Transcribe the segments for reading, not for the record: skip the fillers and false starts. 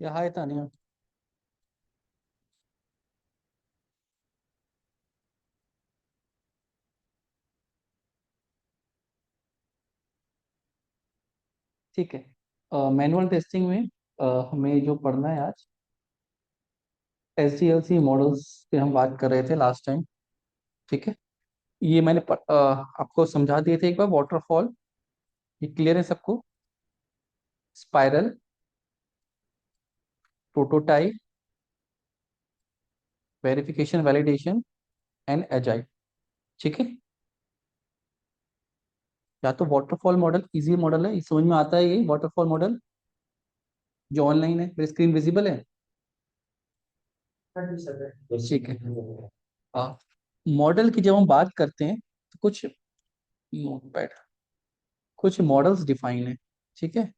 या हाय तानिया। ठीक है। मैनुअल टेस्टिंग में हमें जो पढ़ना है आज, SDLC मॉडल्स पे हम बात कर रहे थे लास्ट टाइम। ठीक है। ये मैंने आपको समझा दिए थे एक बार। वाटरफॉल, ये क्लियर है सबको? Spiral, prototype, verification, validation and agile. ठीक है। या तो वाटरफॉल मॉडल इजी मॉडल है, ये समझ में आता है। ये वाटरफॉल मॉडल जो ऑनलाइन है, मेरी स्क्रीन विजिबल है? ठीक है। मॉडल की जब हम बात करते हैं तो नोटपैड कुछ मॉडल्स डिफाइन है। ठीक है।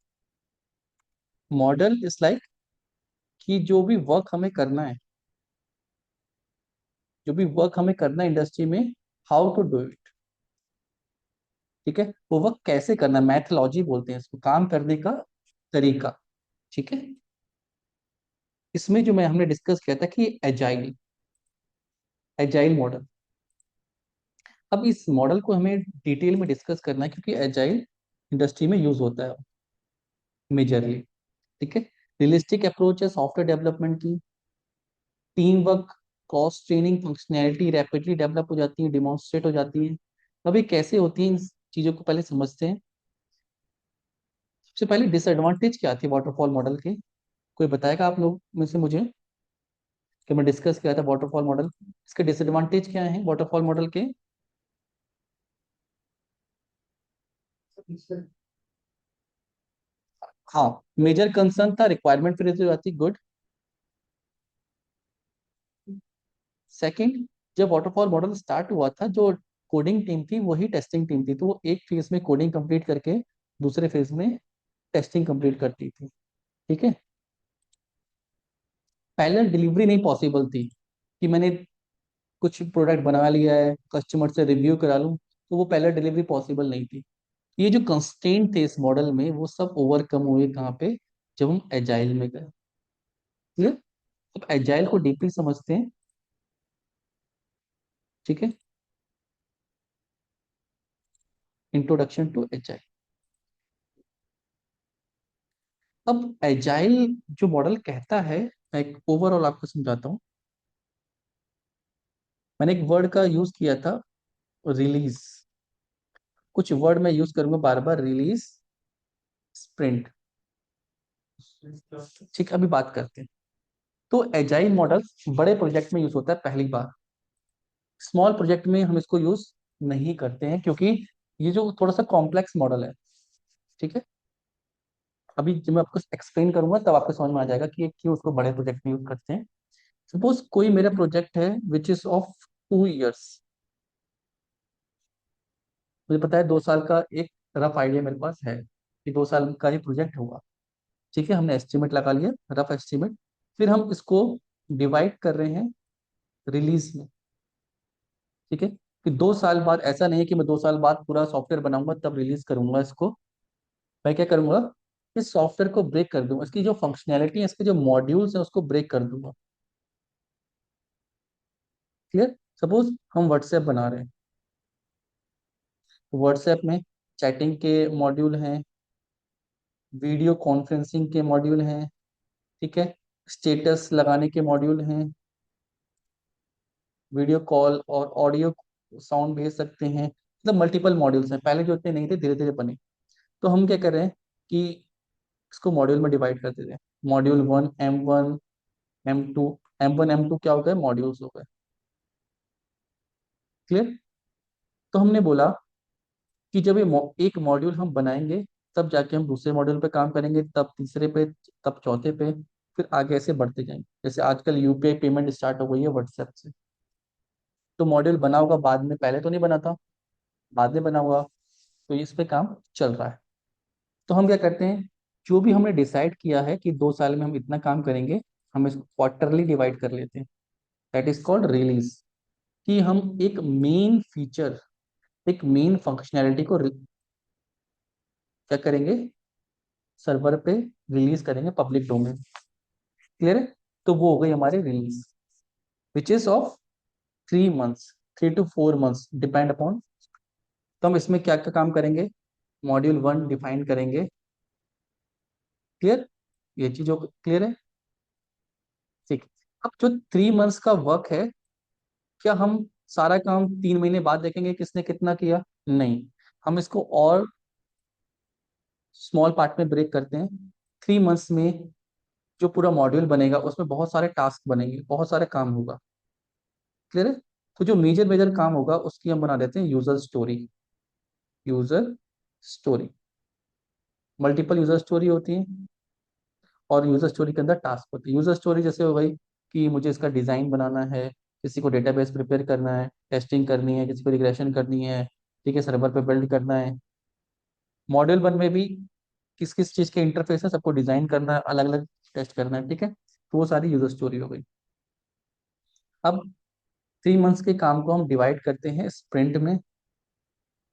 मॉडल इज लाइक कि जो भी वर्क हमें करना है इंडस्ट्री में, हाउ टू डू इट। ठीक है। वो वर्क कैसे करना है, मैथोलॉजी बोलते हैं इसको, काम करने का तरीका। ठीक है। इसमें जो मैं हमने डिस्कस किया था कि एजाइल, एजाइल मॉडल। अब इस मॉडल को हमें डिटेल में डिस्कस करना है क्योंकि एजाइल इंडस्ट्री में यूज होता है मेजरली। ठीक है। रियलिस्टिक अप्रोच है सॉफ्टवेयर डेवलपमेंट की। Team work, cross training, functionality rapidly develop हो जाती है, डिमॉन्स्ट्रेट हो जाती है। अब ये कैसे होती है, इन चीजों को पहले समझते हैं। सबसे पहले डिसएडवांटेज क्या थी वाटरफॉल मॉडल के? कोई बताएगा आप लोग में से मुझे? कि मैं डिस्कस किया था वाटरफॉल मॉडल, इसके डिसएडवांटेज क्या है वाटरफॉल मॉडल के? हाँ, मेजर कंसर्न था रिक्वायरमेंट फ्रीज हो जाती, गुड। सेकंड, जब वाटरफॉल मॉडल स्टार्ट हुआ था, जो कोडिंग टीम थी वही टेस्टिंग टीम थी, तो वो एक फेज में कोडिंग कंप्लीट करके दूसरे फेज में टेस्टिंग कंप्लीट करती थी। ठीक है। पहले डिलीवरी नहीं पॉसिबल थी कि मैंने कुछ प्रोडक्ट बना लिया है, कस्टमर से रिव्यू करा लूं, तो वो पहले डिलीवरी पॉसिबल नहीं थी। ये जो कंस्ट्रेंट थे इस मॉडल में, वो सब ओवरकम हुए कहाँ पे? जब हम एजाइल में गए। क्लियर? अब एजाइल को डीपली समझते हैं। ठीक है। Introduction to agile. अब एजाइल जो मॉडल कहता है, मैं एक ओवरऑल आपको समझाता हूँ। मैंने एक वर्ड का यूज किया था, रिलीज। कुछ वर्ड मैं यूज करूंगा बार बार, रिलीज, स्प्रिंट। ठीक, अभी बात करते हैं। तो एजाइल मॉडल बड़े प्रोजेक्ट में यूज होता है पहली बार। स्मॉल प्रोजेक्ट में हम इसको यूज नहीं करते हैं क्योंकि ये जो थोड़ा सा कॉम्प्लेक्स मॉडल है। ठीक है। अभी जब मैं आपको एक्सप्लेन करूंगा तब आपको समझ में आ जाएगा कि ये क्यों उसको बड़े प्रोजेक्ट में यूज करते हैं। सपोज कोई मेरा प्रोजेक्ट है विच इज ऑफ 2 years। मुझे पता है 2 साल का एक रफ आइडिया मेरे पास है कि 2 साल का ही प्रोजेक्ट होगा। ठीक है, हमने एस्टिमेट लगा लिया, रफ एस्टिमेट। फिर हम इसको डिवाइड कर रहे हैं रिलीज में। ठीक है। कि 2 साल बाद, ऐसा नहीं है कि मैं 2 साल बाद पूरा सॉफ्टवेयर बनाऊंगा तब रिलीज करूंगा इसको। मैं क्या करूंगा, इस सॉफ्टवेयर को ब्रेक कर दूंगा, इसकी जो फंक्शनैलिटी है, इसके जो मॉड्यूल्स हैं उसको ब्रेक कर दूंगा। क्लियर? सपोज हम व्हाट्सएप बना रहे हैं, व्हाट्सएप में चैटिंग के मॉड्यूल हैं, वीडियो कॉन्फ्रेंसिंग के मॉड्यूल हैं। ठीक है। स्टेटस लगाने के मॉड्यूल हैं, वीडियो कॉल और ऑडियो साउंड भेज सकते हैं, मतलब मल्टीपल मॉड्यूल्स हैं। पहले जो इतने नहीं थे, धीरे धीरे बने। तो हम क्या कर रहे हैं कि इसको मॉड्यूल में डिवाइड कर देते हैं। Module one, M1, M2। M1 M2 क्या हो गए? मॉड्यूल्स हो गए। क्लियर? तो हमने बोला कि जब एक मॉड्यूल हम बनाएंगे, तब जाके हम दूसरे मॉड्यूल पे काम करेंगे, तब तीसरे पे, तब चौथे पे, फिर आगे ऐसे बढ़ते जाएंगे। जैसे आजकल UPI पेमेंट स्टार्ट हो गई है व्हाट्सएप से। तो मॉड्यूल बना होगा बाद में, पहले तो नहीं बना था, बाद में बना होगा। तो इस पे काम चल रहा है। तो हम क्या करते हैं, जो भी हमने डिसाइड किया है कि 2 साल में हम इतना काम करेंगे, हम इसको क्वार्टरली डिवाइड कर लेते हैं। That is called release. कि हम एक मेन फीचर, एक मेन फंक्शनैलिटी को क्या करेंगे, सर्वर पे रिलीज करेंगे पब्लिक डोमेन। क्लियर है? तो वो हो गई हमारी release, which is of 3 months, 3 to 4 months, depend upon. तो हम इसमें क्या क्या काम करेंगे? मॉड्यूल 1 डिफाइन करेंगे। क्लियर? ये चीज जो क्लियर है? ठीक। अब जो 3 मंथ्स का वर्क है, क्या हम सारा काम 3 महीने बाद देखेंगे किसने कितना किया? नहीं, हम इसको और स्मॉल पार्ट में ब्रेक करते हैं। 3 मंथ्स में जो पूरा मॉड्यूल बनेगा उसमें बहुत सारे टास्क बनेंगे, बहुत सारे काम होगा। क्लियर है? तो जो मेजर मेजर काम होगा उसकी हम बना देते हैं user story. User story, multiple user story होती है, और यूजर स्टोरी के अंदर टास्क होते हैं। यूजर स्टोरी जैसे हो गई कि मुझे इसका डिजाइन बनाना है, किसी को डेटाबेस प्रिपेयर करना है, टेस्टिंग करनी है, किसी को रिग्रेशन करनी है, ठीक है, सर्वर पे बिल्ड करना है। मॉड्यूल 1 में भी किस किस चीज़ के इंटरफेस है सबको डिजाइन करना है, अलग अलग टेस्ट करना है, ठीक है। तो वो सारी यूजर स्टोरी हो गई। अब 3 मंथ्स के काम को हम डिवाइड करते हैं स्प्रिंट में,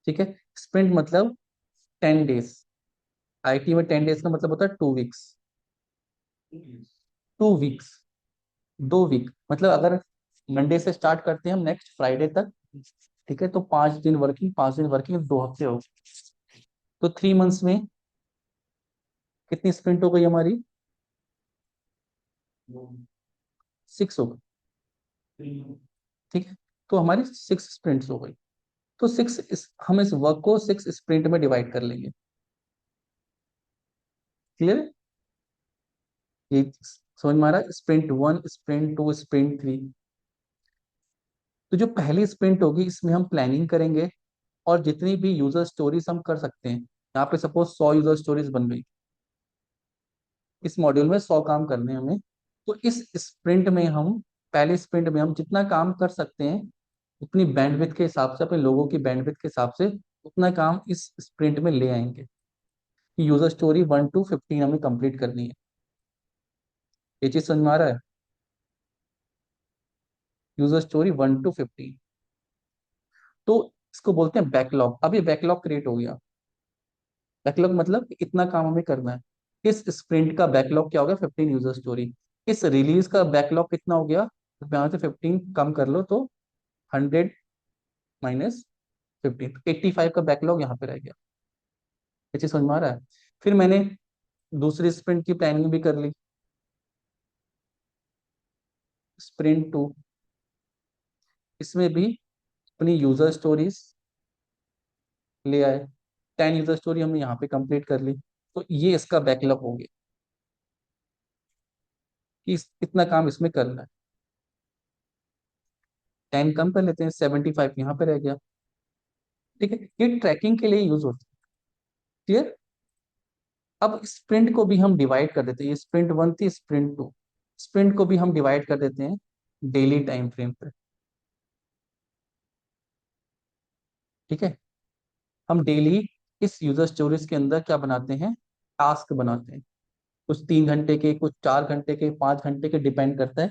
ठीक है। स्प्रिंट मतलब 10 डेज। आईटी में 10 डेज का मतलब होता है 2 वीक्स। 2 वीक्स, 2 वीक मतलब अगर मंडे से स्टार्ट करते हैं हम नेक्स्ट फ्राइडे तक, ठीक है, तो 5 दिन वर्किंग, 5 दिन वर्किंग, 2 हफ्ते हो गए। तो 3 मंथ्स में कितनी स्प्रिंट हो गई हमारी? 6 हो गई, ठीक है। तो हमारी 6 स्प्रिंट्स हो गई। तो हम इस वर्क को 6 स्प्रिंट में डिवाइड कर लेंगे। क्लियर है? ये समझ में आ रहा है? Sprint 1, sprint 2, sprint 3। तो जो पहली स्प्रिंट होगी इसमें हम प्लानिंग करेंगे, और जितनी भी यूजर स्टोरीज हम कर सकते हैं, यहाँ पे सपोज 100 यूजर स्टोरीज बन गई, इस मॉड्यूल में 100 काम करने हैं हमें। तो इस स्प्रिंट में हम, पहले स्प्रिंट में हम जितना काम कर सकते हैं, उतनी बैंडविड्थ के हिसाब से, अपने लोगों की बैंडविड्थ के हिसाब से उतना काम इस स्प्रिंट में ले आएंगे। यूजर स्टोरी 1 to 15 हमें कंप्लीट करनी है। ये चीज समझ में आ रहा है? User story 1 to 15। तो इसको बोलते हैं बैकलॉग। अब ये बैकलॉग क्रिएट हो गया। बैकलॉग मतलब इतना काम हमें करना है। इस स्प्रिंट का बैकलॉग क्या हो गया? 15 यूजर स्टोरी। इस रिलीज का बैकलॉग कितना हो गया? तो यहाँ से 15 कम कर लो तो 100 - 15, 85 का बैकलॉग यहाँ पे रह गया। ये चीज समझ में आ रहा है? फिर मैंने दूसरी स्प्रिंट की प्लानिंग भी कर ली। स्प्रिंट 2, इसमें भी अपनी यूजर स्टोरीज ले आए। 10 यूजर स्टोरी हमने यहाँ पे कंप्लीट कर ली। तो ये इसका बैकलॉग हो गया कि इतना काम इसमें करना है। 10 कम कर लेते हैं, 75 यहाँ पे रह गया। ठीक है, ये ट्रैकिंग के लिए यूज होता है। क्लियर? अब स्प्रिंट को भी हम डिवाइड कर देते हैं। ये स्प्रिंट 1 थी, स्प्रिंट 2, स्प्रिंट को भी हम डिवाइड कर देते हैं डेली टाइम फ्रेम पे। ठीक है, हम डेली इस यूजर स्टोरीज के अंदर क्या बनाते हैं? टास्क बनाते हैं। कुछ 3 घंटे के, कुछ 4 घंटे के, 5 घंटे के, डिपेंड करता है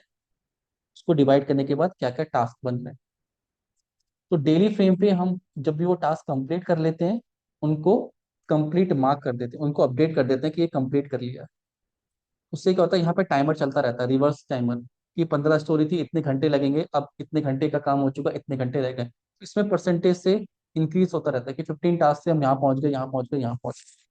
उसको डिवाइड करने के बाद क्या क्या टास्क बन रहे हैं। तो डेली फ्रेम पे हम जब भी वो टास्क कंप्लीट कर लेते हैं, उनको कंप्लीट मार्क कर देते हैं, उनको अपडेट कर देते हैं कि ये कंप्लीट कर लिया। उससे क्या होता है, यहाँ पे टाइमर चलता रहता है, रिवर्स टाइमर, कि 15 स्टोरी थी, इतने घंटे लगेंगे, अब इतने घंटे का काम हो चुका, इतने घंटे रह गए। इसमें परसेंटेज से इंक्रीज होता रहता है कि 15 टास्क से हम यहाँ पहुंच गए, यहाँ पहुंच गए, यहाँ पहुंच गए।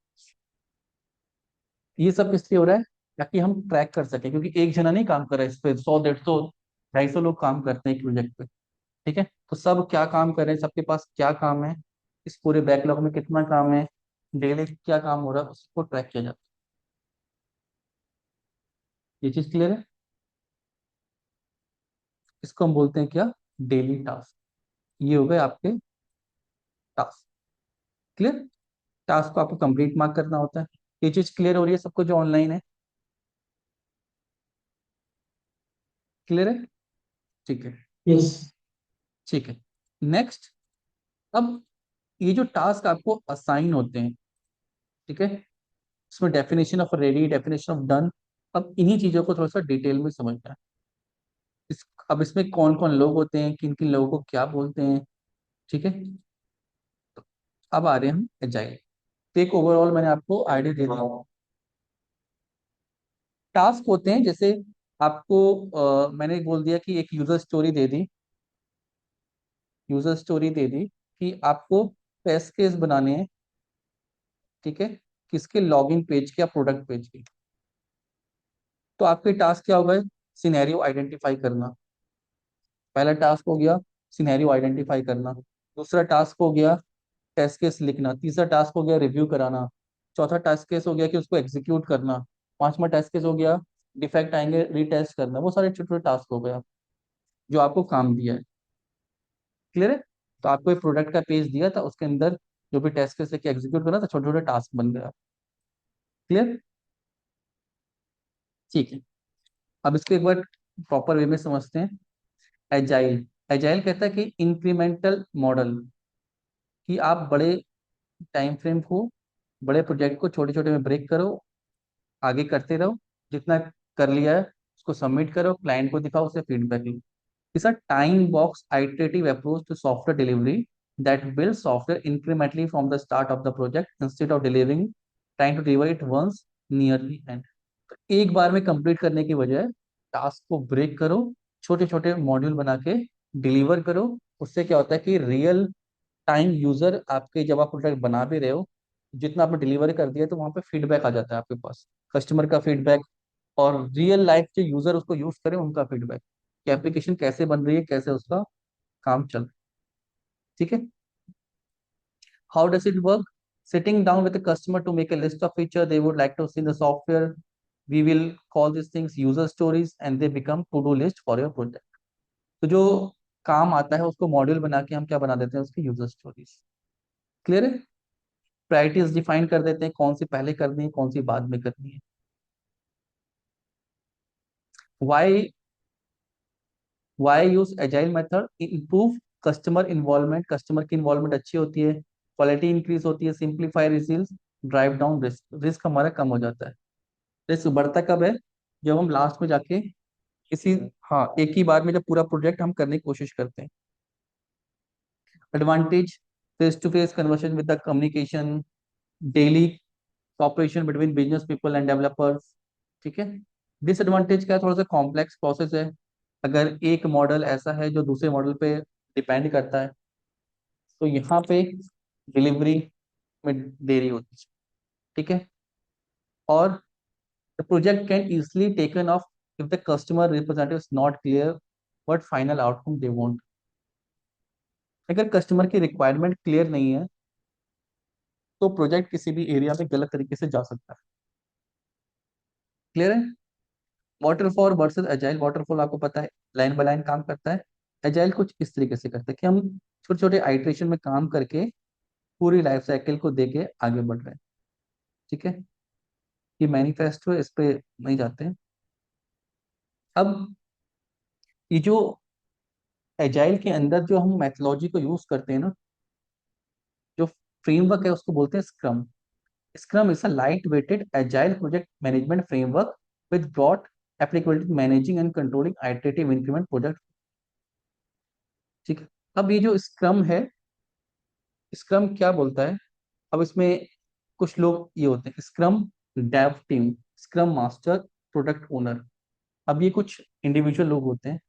ये सब किस लिए हो रहा है? ताकि हम ट्रैक कर सकें, क्योंकि एक जना नहीं काम कर रहा है इस पे, 100, 150, 250 लोग काम करते हैं एक प्रोजेक्ट पे। ठीक है, तो सब क्या काम कर रहे हैं, सबके पास क्या काम है, इस पूरे बैकलॉग में कितना काम है, डेली क्या काम हो रहा है, उसको ट्रैक किया जाता है। ये चीज क्लियर है? इसको हम बोलते हैं क्या? Daily task. ये हो गए आपके टास्क। क्लियर? टास्क को आपको कंप्लीट मार्क करना होता है। ये चीज क्लियर हो रही है सबको जो ऑनलाइन है? क्लियर है? ठीक है। यस। ठीक है। नेक्स्ट, अब ये जो टास्क आपको असाइन होते हैं, ठीक है, इसमें definition of ready, definition of done. अब इन्हीं चीजों को थोड़ा सा डिटेल में समझना है। अब इसमें कौन कौन लोग होते हैं, किन किन लोगों को क्या बोलते हैं, ठीक है। तो अब आ रहे हैं हम एजाइल। तो एक ओवरऑल मैंने आपको आइडिया दे दिया। टास्क होते हैं जैसे आपको मैंने बोल दिया कि एक यूजर स्टोरी दे दी, यूजर स्टोरी दे दी कि आपको टेस्ट केस बनाने हैं, ठीक है, किसके लॉगिन पेज के या प्रोडक्ट पेज के। तो आपके टास्क क्या होगा? सिनेरियो आइडेंटिफाई करना। पहला टास्क हो गया सिनेरियो आइडेंटिफाई करना। दूसरा टास्क हो गया टेस्ट केस लिखना। तीसरा टास्क हो गया रिव्यू कराना। चौथा टास्क केस हो गया कि उसको एग्जीक्यूट करना। पांचवा टास्क केस हो गया डिफेक्ट आएंगे रीटेस्ट करना। वो सारे छोटे छोटे टास्क हो गए जो आपको काम दिया है। क्लियर है? तो आपको एक प्रोडक्ट का पेज दिया था, उसके अंदर जो भी टेस्ट केस लेके एग्जीक्यूट करना था, छोटे छोटे टास्क बन गया। क्लियर? ठीक है। अब इसको एक बार प्रॉपर वे में समझते हैं। एजाइल, एजाइल कहता है कि इंक्रीमेंटल मॉडल, कि आप बड़े टाइम फ्रेम को, बड़े प्रोजेक्ट को छोटे छोटे में ब्रेक करो, आगे करते रहो, जितना कर लिया है उसको सबमिट करो, क्लाइंट को दिखाओ, उसे feedback low. It's a time box iterative approach to software delivery that builds software incrementally from the start of the project instead of delivering trying to deliver it once near the end। तो एक बार में complete करने की बजाय task को break करो, छोटे छोटे मॉड्यूल बना के डिलीवर करो। उससे क्या होता है कि रियल टाइम यूजर आपके, जब आप प्रोडक्ट बना भी रहे हो, जितना आपने डिलीवर कर दिया तो वहां पे फीडबैक आ जाता है आपके पास, कस्टमर का फीडबैक, और रियल लाइफ जो यूजर उसको यूज करें उनका फीडबैक कि एप्लीकेशन कैसे बन रही है, कैसे उसका काम चल रहा है। ठीक है? How does it work? Sitting down with the customer to make a list of feature they would like to see in the software, we will call these things user stories and they become to do list for your project। तो जो काम आता है उसको module बना के हम क्या बना देते हैं? उसकी यूजर स्टोरीज। क्लियर है? प्रायोरिटीज डिफाइन कर देते हैं, कौन सी पहले करनी है, कौन सी बाद में करनी है। Why why use agile method? Improve customer involvement, customer की इन्वॉल्वमेंट अच्छी होती है, क्वालिटी इंक्रीज होती है, simplify result, drive down risk, risk हमारा कम हो जाता है। रिस्क बढ़ता कब है? जब हम लास्ट में जाके किसी, हाँ, एक ही बार में जब पूरा प्रोजेक्ट हम करने की कोशिश करते हैं। Advantage: face to face conversation with the communication, daily cooperation between business people and developers. ठीक है? डिसएडवांटेज क्या है? थोड़ा सा कॉम्प्लेक्स प्रोसेस है। अगर एक मॉडल ऐसा है जो दूसरे मॉडल पे डिपेंड करता है, तो यहाँ पे डिलीवरी में देरी होती है। ठीक है? और the project can easily taken of if the customer representative is not clear what final outcome they want. अगर कस्टमर की रिक्वायरमेंट क्लियर नहीं है तो प्रोजेक्ट किसी भी एरिया में गलत तरीके से जा सकता है। क्लियर है? Waterfall versus agile. वाटरफॉल आपको पता है लाइन बाय लाइन काम करता है। एजाइल कुछ इस तरीके से करता है कि हम छोटे छोटे आइट्रेशन में काम करके पूरी लाइफ साइकिल को देके आगे बढ़ रहे हैं। ठीक है? ये मैनिफेस्टो है, इस पे नहीं जाते हैं। अब ये जो एजाइल के अंदर जो हम मैथोलॉजी को यूज करते हैं ना, जो फ्रेमवर्क है उसको बोलते हैं scrum. Scrum is a light weighted agile project management framework with broad applicability managing and controlling iterative increment project. ठीक है? अब ये जो स्क्रम है, स्क्रम क्या बोलता है? अब इसमें कुछ लोग ये होते हैं scrum Dave team, scrum master, product owner. अब ये कुछ इंडिविजुअल लोग होते हैं।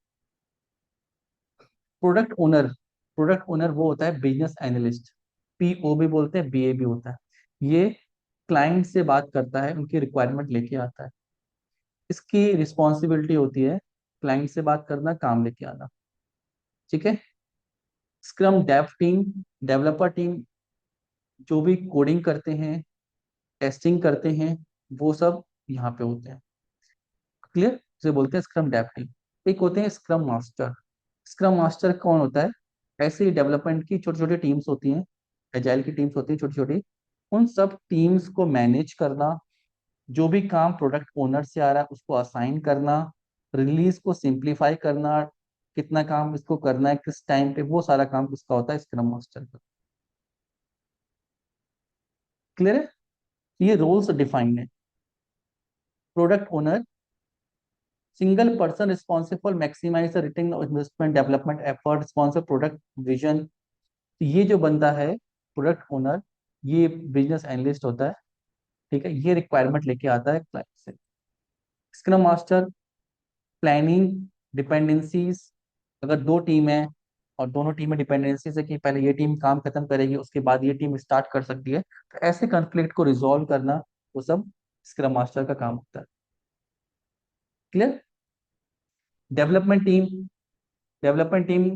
प्रोडक्ट ओनर, प्रोडक्ट ओनर वो होता है बिजनेस एनालिस्ट, पीओ भी बोलते हैं, बीए भी होता है। ये क्लाइंट से बात करता है, उनकी रिक्वायरमेंट लेके आता है। इसकी रिस्पॉन्सिबिलिटी होती है क्लाइंट से बात करना, काम लेके आना। ठीक है? Scrum Dave team, developer team, जो भी कोडिंग करते हैं, टेस्टिंग करते हैं, वो सब यहाँ पे होते हैं। क्लियर? उसे बोलते हैं स्क्रम डेव टीम। एक होते हैं स्क्रम मास्टर। स्क्रम मास्टर कौन होता है? ऐसे ही डेवलपमेंट की छोटी छोटी टीम्स होती हैं, एजाइल की टीम्स होती हैं छोटी छोटी, उन सब टीम्स को मैनेज करना, जो भी काम प्रोडक्ट ओनर से आ रहा है उसको असाइन करना, रिलीज को सिंप्लीफाई करना, कितना काम इसको करना है किस टाइम पे, वो सारा काम किसका होता है? स्क्रम मास्टर का। क्लियर है? ये रोल्स डिफाइंड है। Product owner, single person responsible maximize the return of investment development effort, sponsor product vision. तो ये जो बंदा है प्रोडक्ट ओनर, ये बिजनेस एनालिस्ट होता है। ठीक है? ये रिक्वायरमेंट लेके आता है क्लाइंट से। स्क्रम मास्टर प्लानिंग, डिपेंडेंसीज, अगर दो टीम है और दोनों टीम में डिपेंडेंसीज है कि पहले ये टीम काम खत्म करेगी उसके बाद ये टीम स्टार्ट कर सकती है, तो ऐसे कॉन्फ्लिक्ट को रिजॉल्व करना वो सब स्क्रम मास्टर का काम होता है। Clear? Development team, development team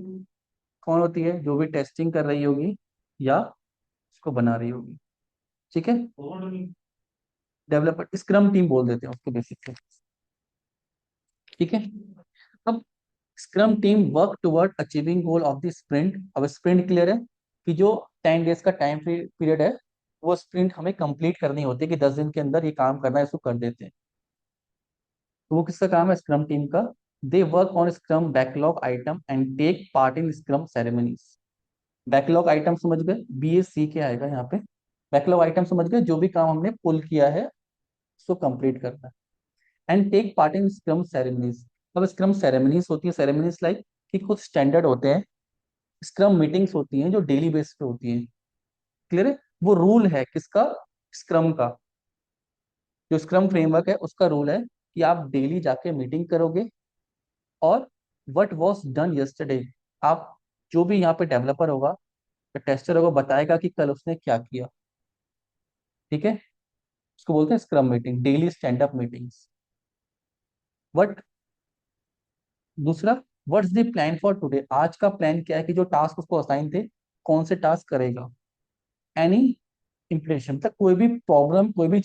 कौन होती है? जो भी टेस्टिंग कर रही होगी या उसको बना रही होगी। ठीक है, डेवलपर स्क्रम टीम बोल देते हैं उसको बेसिकली। ठीक है, अब scrum team work toward achieving goal of the sprint. अब स्प्रिंट क्लियर है कि जो 10 डेज का टाइम पीरियड है, वो स्प्रिंट हमें कंप्लीट करनी होती है कि 10 दिन के अंदर ये काम करना है, इसको कर देते हैं। तो वो किसका काम है? स्क्रम टीम का। They work on scrum backlog item and take part in scrum ceremonies. Backlog item समझ गए, BAC के आएगा यहाँ पे। बैकलॉग आइटम समझ गए, जो भी काम हमने पुल किया है उसको कंप्लीट करना है। And take part in scrum ceremonies. अब स्क्रम सेरेमनीज होती है, सेरेमनीज लाइक कि कुछ स्टैंडर्ड होते हैं। स्क्रम मीटिंग्स होती हैं जो डेली बेस पे होती हैं। क्लियर है? वो रूल है किसका? स्क्रम का। जो स्क्रम फ्रेमवर्क है उसका रूल है कि आप डेली जाके मीटिंग करोगे और व्हाट वाज डन यस्टरडे, आप जो भी यहाँ पे डेवलपर होगा या टेस्टर होगा बताएगा कि कल उसने क्या किया। ठीक है, उसको बोलते हैं scrum meeting, daily stand up meetings. But दूसरा, what's the plan for today, आज का प्लान क्या है कि जो टास्क उसको असाइन थे कौन से टास्क करेगा। एनी इंप्रेशन तक कोई भी प्रॉब्लम, कोई भी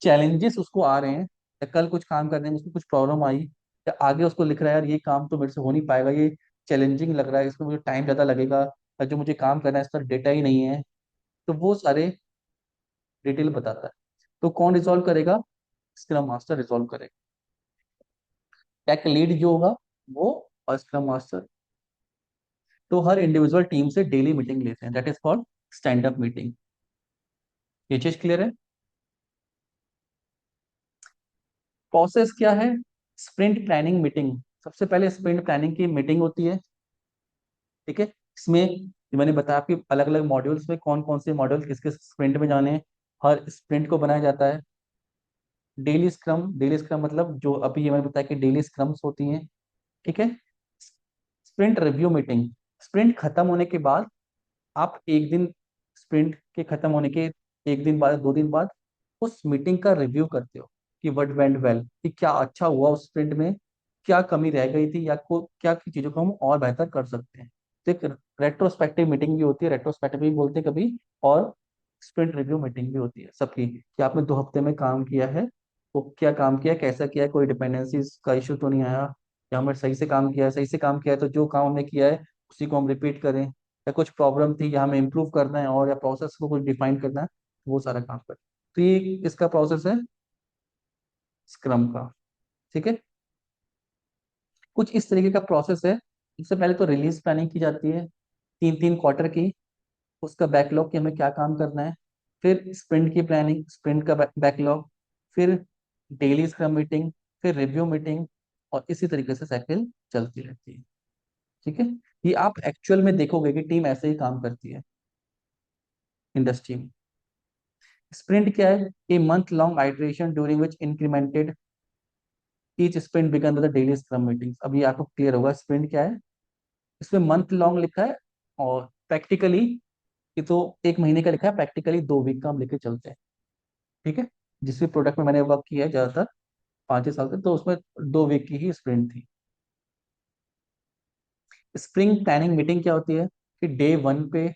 चैलेंजेस उसको आ रहे हैं या कल कुछ काम करने में उसको कुछ प्रॉब्लम आई या आगे उसको लिख रहा है यार ये काम तो मेरे से हो नहीं पाएगा, ये चैलेंजिंग लग रहा है, इसमें मुझे टाइम ज़्यादा लगेगा या जो मुझे काम करना है इस पर डेटा ही नहीं है, तो वो सारे डिटेल बताता है। तो कौन रिजॉल्व करेगा? स्क्रम मास्टर रिजॉल्व करेगा। टेक लीड जो होगा वो, और स्क्रम मास्टर। तो हर इंडिविजुअल टीम से डेली मीटिंग लेते हैं, that is called stand up meeting. ये चीज क्लियर है? प्रोसेस क्या है? स्प्रिंट प्लानिंग मीटिंग, सबसे पहले स्प्रिंट प्लानिंग की मीटिंग होती है। ठीक है, इसमें जो मैंने बताया कि अलग अलग मॉड्यूल्स में कौन कौन से मॉड्यूल किस किस स्प्रिंट में जाने हैं, हर स्प्रिंट को बनाया जाता है। डेली स्क्रम, डेली स्क्रम मतलब जो अभी ये मैंने बताया कि डेली स्क्रम्स होती हैं। ठीक है, स्प्रिंट रिव्यू मीटिंग, स्प्रिंट खत्म होने के बाद आप एक दिन, स्प्रिंट के खत्म होने के एक दिन बाद, 2 दिन बाद उस मीटिंग का रिव्यू करते हो कि व्हाट वेंट वेल, कि क्या अच्छा हुआ उस स्प्रिंट में, क्या कमी रह गई थी या को क्या की चीजों को हम और बेहतर कर सकते हैं। तो एक रेट्रोस्पेक्टिव मीटिंग भी होती है, रेट्रोस्पेक्टिव भी बोलते हैं कभी, और स्प्रिंट रिव्यू मीटिंग भी होती है सबकी, कि आपने 2 हफ्ते में काम किया है, वो क्या काम किया, कैसा किया है, कोई डिपेंडेंसीज का इशू तो नहीं आया, या हमने सही से काम किया है, सही से काम किया है तो जो काम हमने किया है उसी को हम रिपीट करें, या कुछ प्रॉब्लम थी या हमें इम्प्रूव करना है और या प्रोसेस को कुछ डिफाइन करना है, वो सारा काम करें। तो ये इसका प्रोसेस है स्क्रम का। ठीक है, कुछ इस तरीके का प्रोसेस है। इससे पहले तो रिलीज प्लानिंग की जाती है 3 3 क्वार्टर की, उसका बैकलॉग कि हमें क्या काम करना है। फिर स्प्रिंट की प्लानिंग, स्प्रिंट का बैकलॉग, फिर डेली स्क्रम मीटिंग, फिर रिव्यू मीटिंग, और इसी तरीके से साइकिल चलती रहती है। ठीक है, ये आप एक्चुअल में देखोगे कि टीम ऐसे ही काम करती है इंडस्ट्री में। स्प्रिंट क्या है? A month long iteration during which incremented each sprint began with daily scrum meetings. अब ये आपको क्लियर होगा स्प्रिंट क्या है। इसमें मंथ लॉन्ग लिखा है और प्रैक्टिकली ये तो 1 महीने का लिखा है, प्रैक्टिकली 2 वीक का हम लेके चलते हैं। ठीक है, जिस भी प्रोडक्ट में मैंने वर्क किया है ज्यादातर 5 6 साल से, तो उसमें 2 वीक की ही स्प्रिंट थी। स्प्रिंग प्लानिंग मीटिंग क्या होती है कि डे 1 पे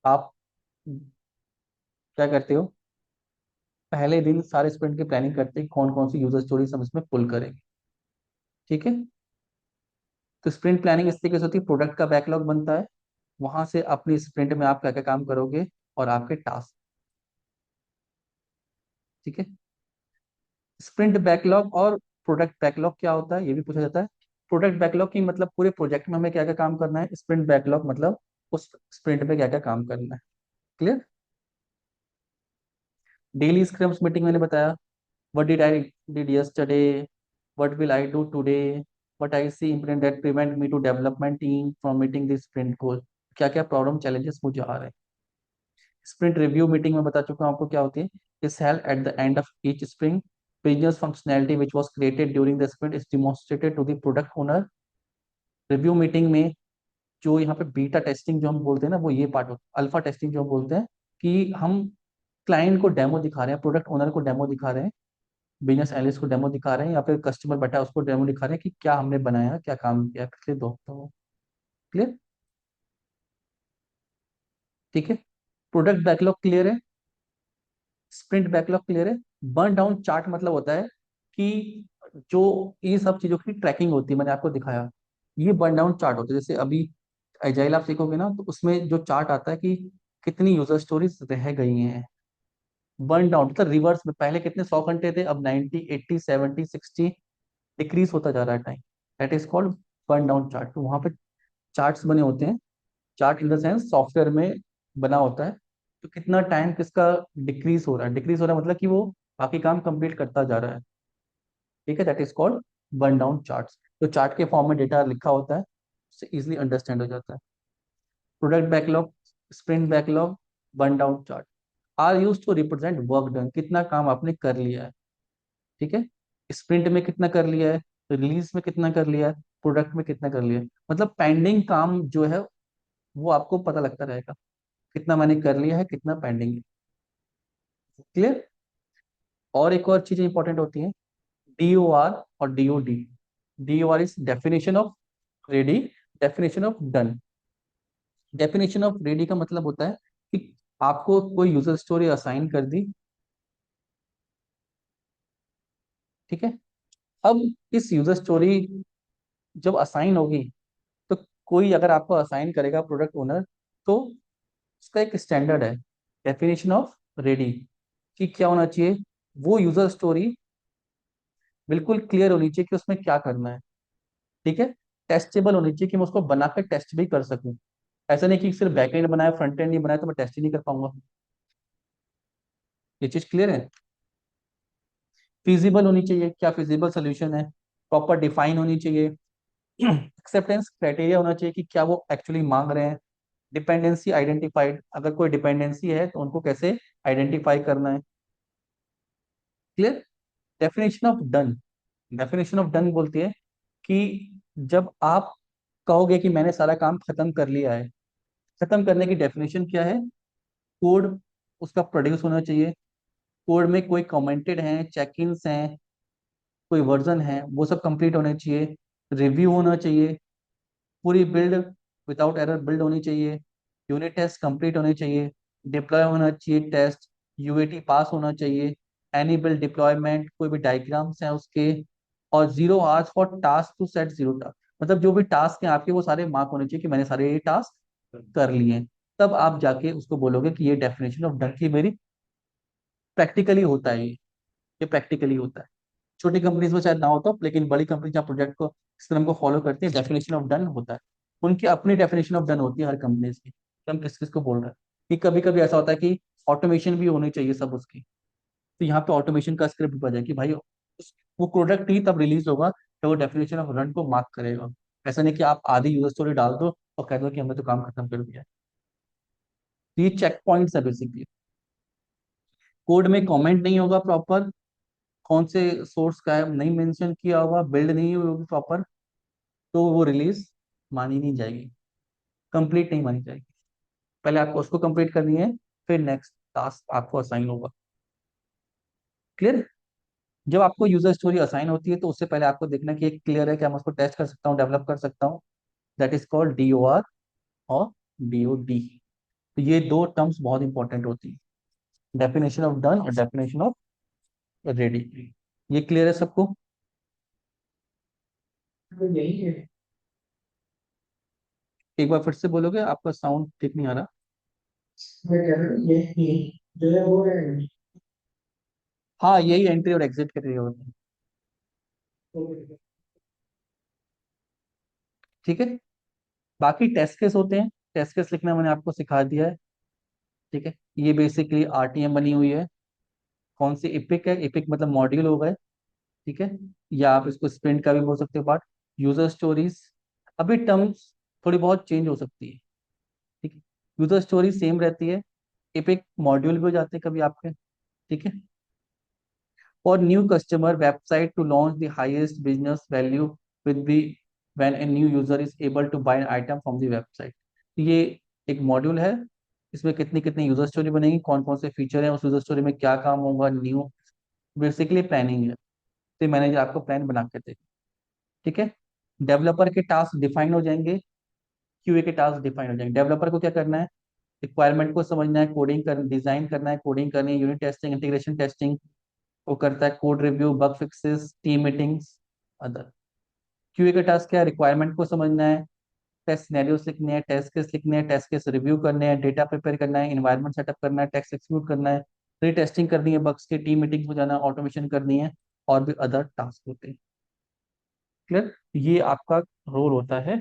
आप क्या करते हो? पहले दिन सारे स्प्रिंट की प्लानिंग करते हैं कौन कौन सी यूजर स्टोरीज हम इसमें पुल करेंगे। ठीक है, तो स्प्रिंट प्लानिंग इस तरीके से होती है, प्रोडक्ट का बैकलॉग बनता है, वहां से अपनी स्प्रिंट में आप क्या क्या काम करोगे और आपके टास्क। ठीक है, स्प्रिंट बैकलॉग और प्रोडक्ट बैकलॉग क्या होता है ये भी पूछा जाता है। प्रोडक्ट बैकलॉग की मतलब पूरे प्रोजेक्ट में हमें क्या क्या काम करना है, स्प्रिंट बैकलॉग मतलब उस स्प्रिंट में क्या क्या काम करना है। क्लियर? डेली स्क्रम्स मीटिंग मैंने बताया, what did I did yesterday, what will I do today, what I see implement that prevent me to development team from meeting this sprint goal, क्या क्या प्रॉब्लम चैलेंजेस मुझे आ रहे हैं। Sprint review meeting में बता चुका हूँ आपको क्या होती है, is held at the end of each sprint, business functionality which was created during the sprint is demonstrated to the product owner. Review meeting में जो यहाँ पे बीटा टेस्टिंग जो हम बोलते हैं ना, वो ये पार्ट होता है। अल्फा टेस्टिंग जो हम बोलते हैं कि हम क्लाइंट को डेमो दिखा रहे हैं, प्रोडक्ट ओनर को डेमो दिखा रहे हैं, बिजनेस एनालिस्ट को डेमो दिखा रहे हैं, या फिर कस्टमर बैठा है उसको डेमो दिखा रहे हैं कि क्या हमने बनाया, क्या काम किया, पिछले 2 हफ्तों में। क्लियर? ठीक है। प्रोडक्ट बैकलॉग क्लियर है, स्प्रिंट बैकलॉग क्लियर है। बर्न डाउन चार्ट मतलब होता है कि जो ये सब चीजों की ट्रैकिंग होती है, मैंने आपको दिखाया, ये बर्न डाउन चार्ट होता है। जैसे अभी एजाइल आप सीखोगे ना, तो उसमें जो चार्ट आता है कि कितनी यूजर स्टोरीज रह गई हैं। बर्न डाउन मतलब रिवर्स में, पहले कितने 100 घंटे थे, अब 90, 80, 70, 60 डिक्रीज होता जा रहा है time. That is called burn down chart. तो वहां पे चार्ट्स बने होते हैं। Chart in the sense software में बना होता है, तो कितना टाइम किसका डिक्रीज हो रहा है। डिक्रीज हो रहा है मतलब कि वो बाकी काम कंप्लीट करता जा रहा है। ठीक है, that is called burn down charts. तो चार्ट के फॉर्म में डेटा लिखा होता है, उससे इजिली अंडरस्टैंड हो जाता है। Product backlog, sprint backlog, burn down chart are use to represent work done, कितना काम आपने कर लिया है। ठीक है, स्प्रिंट में कितना कर लिया है, रिलीज में कितना कर लिया है, प्रोडक्ट में कितना कर लिया है। मतलब पेंडिंग काम जो है वो आपको पता लगता रहेगा, कितना मैंने कर लिया है, कितना पेंडिंग है। क्लियर? और एक और चीज इंपॉर्टेंट होती है, DOR और DOD। DOR is definition of ready, definition of done. Definition of ready का मतलब होता है कि आपको कोई यूजर स्टोरी असाइन कर दी। ठीक है, अब इस यूजर स्टोरी जब असाइन होगी, तो कोई अगर आपको असाइन करेगा प्रोडक्ट ओनर, तो उसका एक स्टैंडर्ड है, डेफिनेशन ऑफ रेडी, कि क्या होना चाहिए। वो यूजर स्टोरी बिल्कुल क्लियर होनी चाहिए कि उसमें क्या करना है। ठीक है, टेस्टेबल होनी चाहिए कि मैं उसको बनाकर टेस्ट भी कर सकूं। ऐसा नहीं कि सिर्फ बैकएंड बनाया, फ्रंट एंड नहीं बनाया तो मैं टेस्ट ही नहीं कर पाऊंगा। ये चीज क्लियर है? फिजिबल होनी चाहिए, क्या फिजिबल सोल्यूशन है, प्रॉपर डिफाइन होनी चाहिए। एक्सेप्टेंस क्राइटेरिया होना चाहिए कि क्या वो एक्चुअली मांग रहे हैं। डिपेंडेंसी आइडेंटिफाइड, अगर कोई डिपेंडेंसी है तो उनको कैसे आइडेंटिफाई करना है। Clear? Definition of done, definition of done बोलती है कि जब आप कहोगे कि मैंने सारा काम खत्म कर लिया है, खत्म करने की डेफिनेशन क्या है। कोड उसका प्रोड्यूस होना चाहिए, कोड में कोई कमेंटेड हैं, चेक इन्स हैं, कोई वर्जन है, वो सब कंप्लीट होने चाहिए। रिव्यू होना चाहिए, पूरी बिल्ड विदाउट एरर बिल्ड होनी चाहिए। यूनिट टेस्ट कंप्लीट होने चाहिए, डिप्लॉय होना चाहिए टेस्ट, UAT पास होना चाहिए। एनी बिल्ड डिप्लॉयमेंट, कोई भी डायग्राम्स हैं उसके, और 0 hours for task to set 0 task, मतलब जो भी टास्क हैं आपके वो सारे मार्क होने चाहिए कि मैंने सारे ये टास्क कर लिए हैं। तब आप जाके उसको बोलोगे कि ये डेफिनेशन ऑफ डन की मेरी प्रैक्टिकली होता है, ये प्रैक्टिकली होता है। छोटी कंपनीज में शायद ना होता हो, लेकिन बड़ी कंपनी जहाँ प्रोजेक्ट को सिस्टम को फॉलो करती है, डेफिनेशन ऑफ डन होता है। उनकी अपनी डेफिनेशन ऑफ डन होती है हर कंपनीज की, कि हम किस किस को बोल रहे हैं। कि कभी कभी ऐसा होता है कि ऑटोमेशन भी होनी चाहिए सब उसकी, तो यहाँ पे ऑटोमेशन का स्क्रिप्ट बजाए कि भाई वो प्रोडक्ट ही तब रिलीज होगा तो वो डेफिनेशन ऑफ रन को मार्क करेगा। ऐसा नहीं कि आप आधी यूजर स्टोरी डाल दो और कह दो कि हमने तो काम खत्म कर दिया है। तो ये चेक पॉइंट्स है बेसिकली। कोड में कमेंट नहीं होगा प्रॉपर, कौन से सोर्स का है नहीं मेंशन किया होगा, बिल्ड नहीं हुई होगी प्रॉपर, तो वो रिलीज मानी नहीं जाएगी, कंप्लीट नहीं मानी जाएगी। पहले आपको उसको कंप्लीट करनी है, फिर नेक्स्ट टास्क आपको असाइन होगा। क्लियर? जब आपको यूजर स्टोरी असाइन होती है तो उससे पहले आपको देखना कि एक क्लियर है कि मैं उसको टेस्ट कर सकता हूँ, डेवलप कर सकता हूँ। दैट इज कॉल्ड DOR और DOD। तो ये दो टर्म्स बहुत इंपॉर्टेंट होती है, डेफिनेशन ऑफ डन और डेफिनेशन ऑफ रेडी। ये क्लियर है सबको? तो यही है। एक बार फिर से बोलोगे, आपका साउंड ठीक नहीं आ रहा। मैं कह रहा हूँ ये जो है वो है। हाँ, यही एंट्री और एग्जिट क्राइटेरिया होते हैं। ठीक है, बाकी टेस्ट केस होते हैं, टेस्ट केस लिखना मैंने आपको सिखा दिया है। ठीक है, ये बेसिकली RTM बनी हुई है। कौन सी? इपिक है, इपिक मतलब मॉड्यूल हो गए। ठीक है, या आप इसको स्प्रिंट का भी बोल सकते हो पार्ट। यूजर स्टोरीज, अभी टर्म्स थोड़ी बहुत चेंज हो सकती है। ठीक है, यूजर स्टोरी सेम रहती है, इपिक मॉड्यूल भी हो जाते हैं कभी आपके। ठीक है, For new customer website to launch the highest business value with the when a new user is able to buy an item from the website। ये एक मॉड्यूल है, इसमें कितनी कितनी यूजर स्टोरी बनेगी, कौन कौन से फीचर हैं, उस यूजर स्टोरी में क्या काम होगा, न्यू, बेसिकली प्लानिंग है। तो मैनेजर आपको प्लान बना के देगा। ठीक है। डेवलपर के टास्क डिफाइन हो जाएंगे, क्यूए के टास्क डिफाइन हो जाएंगे। डेवलपर को क्या करना है, रिक्वायरमेंट को समझना है, कोडिंग कर डिजाइन करना है, कोडिंग करनी है, यूनिट टेस्टिंग, इंटीग्रेशन टेस्टिंग, वो करता है code review, bug fixes, team meetings, other. QA का टास्क क्या है, रिक्वायरमेंट को समझना है, टेस्ट सिनेरियोस लिखने हैं, टेस्ट केस लिखने हैं, टेस्ट केस रिव्यू करने हैं, डेटा प्रिपेयर करना है, इन्वायरमेंट सेटअप करना है, टेस्ट एक्सिक्यूट करना है, टेस्टिंग करनी है, बग्स की टीम मीटिंग्स हो जाना, ऑटोमेशन करनी है, और भी अदर टास्क होते हैं। क्लियर। ये आपका रोल होता है।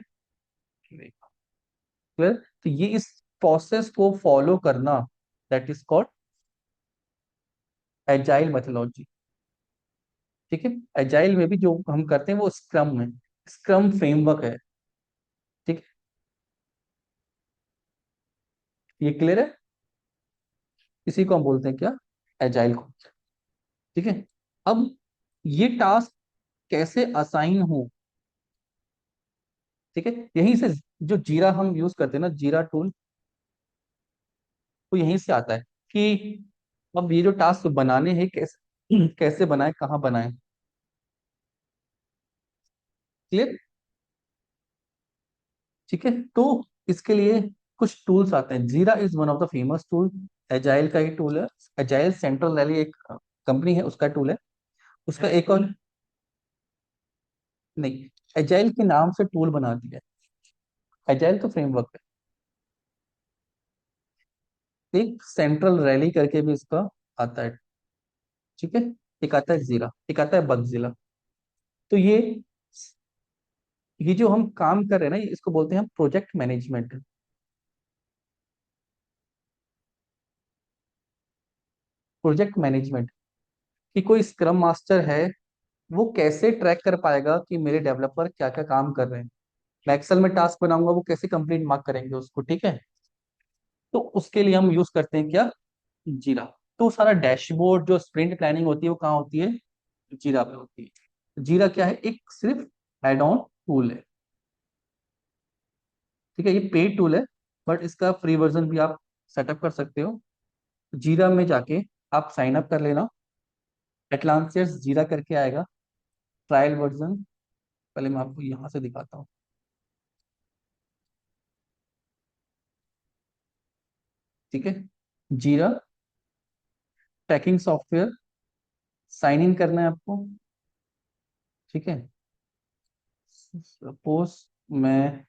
क्लियर। तो ये इस प्रोसेस को फॉलो करना, that is called agile methodology. ठीक है। एजाइल में भी जो हम करते हैं वो स्क्रम है, स्क्रम फ्रेमवर्क है। ठीक है। ये क्लियर है। इसी को हम बोलते हैं क्या, एजाइल को। ठीक है। अब ये टास्क कैसे असाइन हो, ठीक है, यहीं से जो जीरा हम यूज करते हैं ना, जीरा टूल, तो यहीं से आता है कि अब ये जो टास्क बनाने हैं कैसे कैसे बनाए, कहाँ बनाए। क्लियर। ठीक है। तो इसके लिए कुछ टूल्स आते हैं। जीरा is one of the famous tool, agile का ही टूल है। एजाइल सेंट्रल रैली एक कंपनी है, उसका टूल है। उसका एक और, नहीं, एजाइल के नाम से टूल बना दिया है, एजाइल तो फ्रेमवर्क है। एक सेंट्रल रैली करके भी इसका आता है। ठीक है। एक आता है जीरा, एक आता है बगजीला। तो ये जो हम काम कर रहे हैं ना, इसको बोलते हैं हम प्रोजेक्ट मैनेजमेंट। प्रोजेक्ट मैनेजमेंट कि कोई स्क्रम मास्टर है, वो कैसे ट्रैक कर पाएगा कि मेरे डेवलपर क्या क्या काम कर रहे हैं। मैं एक्सेल में टास्क बनाऊंगा, वो कैसे कंप्लीट मार्क करेंगे उसको। ठीक है। तो उसके लिए हम यूज करते हैं क्या, जीरा। तो सारा डैशबोर्ड जो स्प्रिंट प्लानिंग होती है वो कहाँ होती है, जीरा पे होती है। जीरा क्या है, एक सिर्फ एड ऑन टूल है। ठीक है। ये पेड टूल है, बट इसका फ्री वर्जन भी आप सेटअप कर सकते हो। जीरा में जाके आप साइन अप कर लेना, एटलांटिस जीरा करके आएगा, ट्रायल वर्जन। पहले मैं आपको यहाँ से दिखाता हूँ। ठीक है। जीरा ट्रैकिंग सॉफ्टवेयर, साइन इन करना है आपको। ठीक है। सपोज मैं,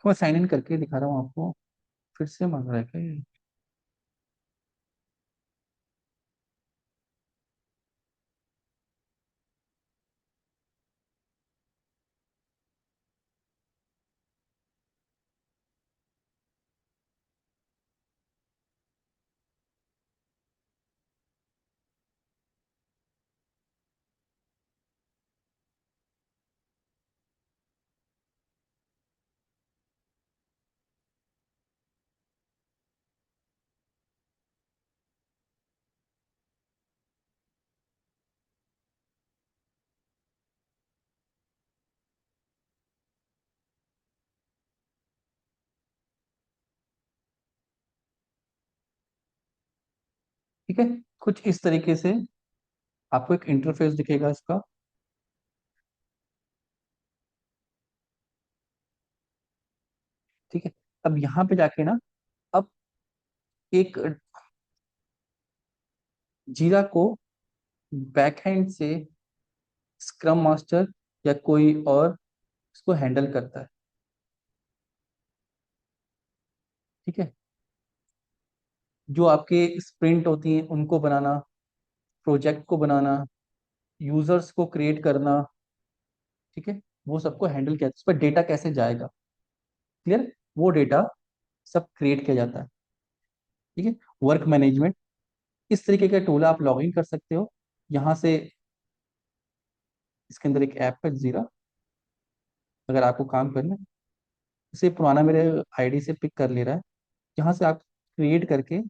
साइन इन करके दिखा रहा हूँ आपको। फिर से मांग रहा है क्या ये? ठीक है। कुछ इस तरीके से आपको एक इंटरफेस दिखेगा इसका। ठीक है। अब यहाँ पे जाके ना, अब एक जीरा को बैकहैंड से स्क्रम मास्टर या कोई और इसको हैंडल करता है। ठीक है। जो आपके स्प्रिंट होती हैं उनको बनाना, प्रोजेक्ट को बनाना, यूजर्स को क्रिएट करना। ठीक है। वो सबको हैंडल किया, उस पर डेटा कैसे जाएगा, क्लियर, वो डेटा सब क्रिएट किया जाता है। ठीक है। वर्क मैनेजमेंट, इस तरीके का टूल आप लॉग इन कर सकते हो यहाँ से। इसके अंदर एक ऐप है जीरा, अगर आपको काम करना है, इसे पुराना मेरे आईडी से पिक कर ले रहा है, यहाँ से आप क्रिएट करके।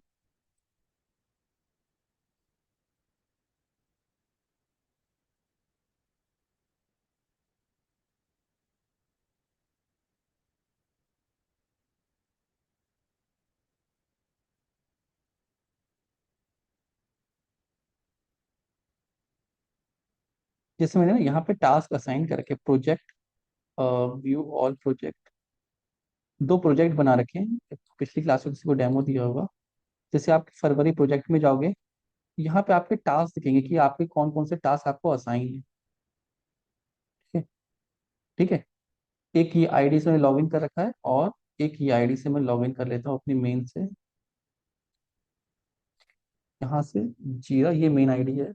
जैसे मैंने ना यहाँ पे टास्क असाइन करके प्रोजेक्ट, व्यू ऑल प्रोजेक्ट, दो प्रोजेक्ट बना रखे हैं। एक तो पिछली क्लास में किसी को डेमो दिया होगा। जैसे आप फरवरी प्रोजेक्ट में जाओगे, यहाँ पे आपके टास्क दिखेंगे कि आपके कौन कौन से टास्क आपको असाइन है। ठीक है। ठीक है। एक ये आईडी से मैंने लॉग इन कर रखा है, और एक ये आईडी से मैं लॉग इन कर लेता हूँ अपनी मेन से। यहाँ से जीरा, ये मेन आईडी है।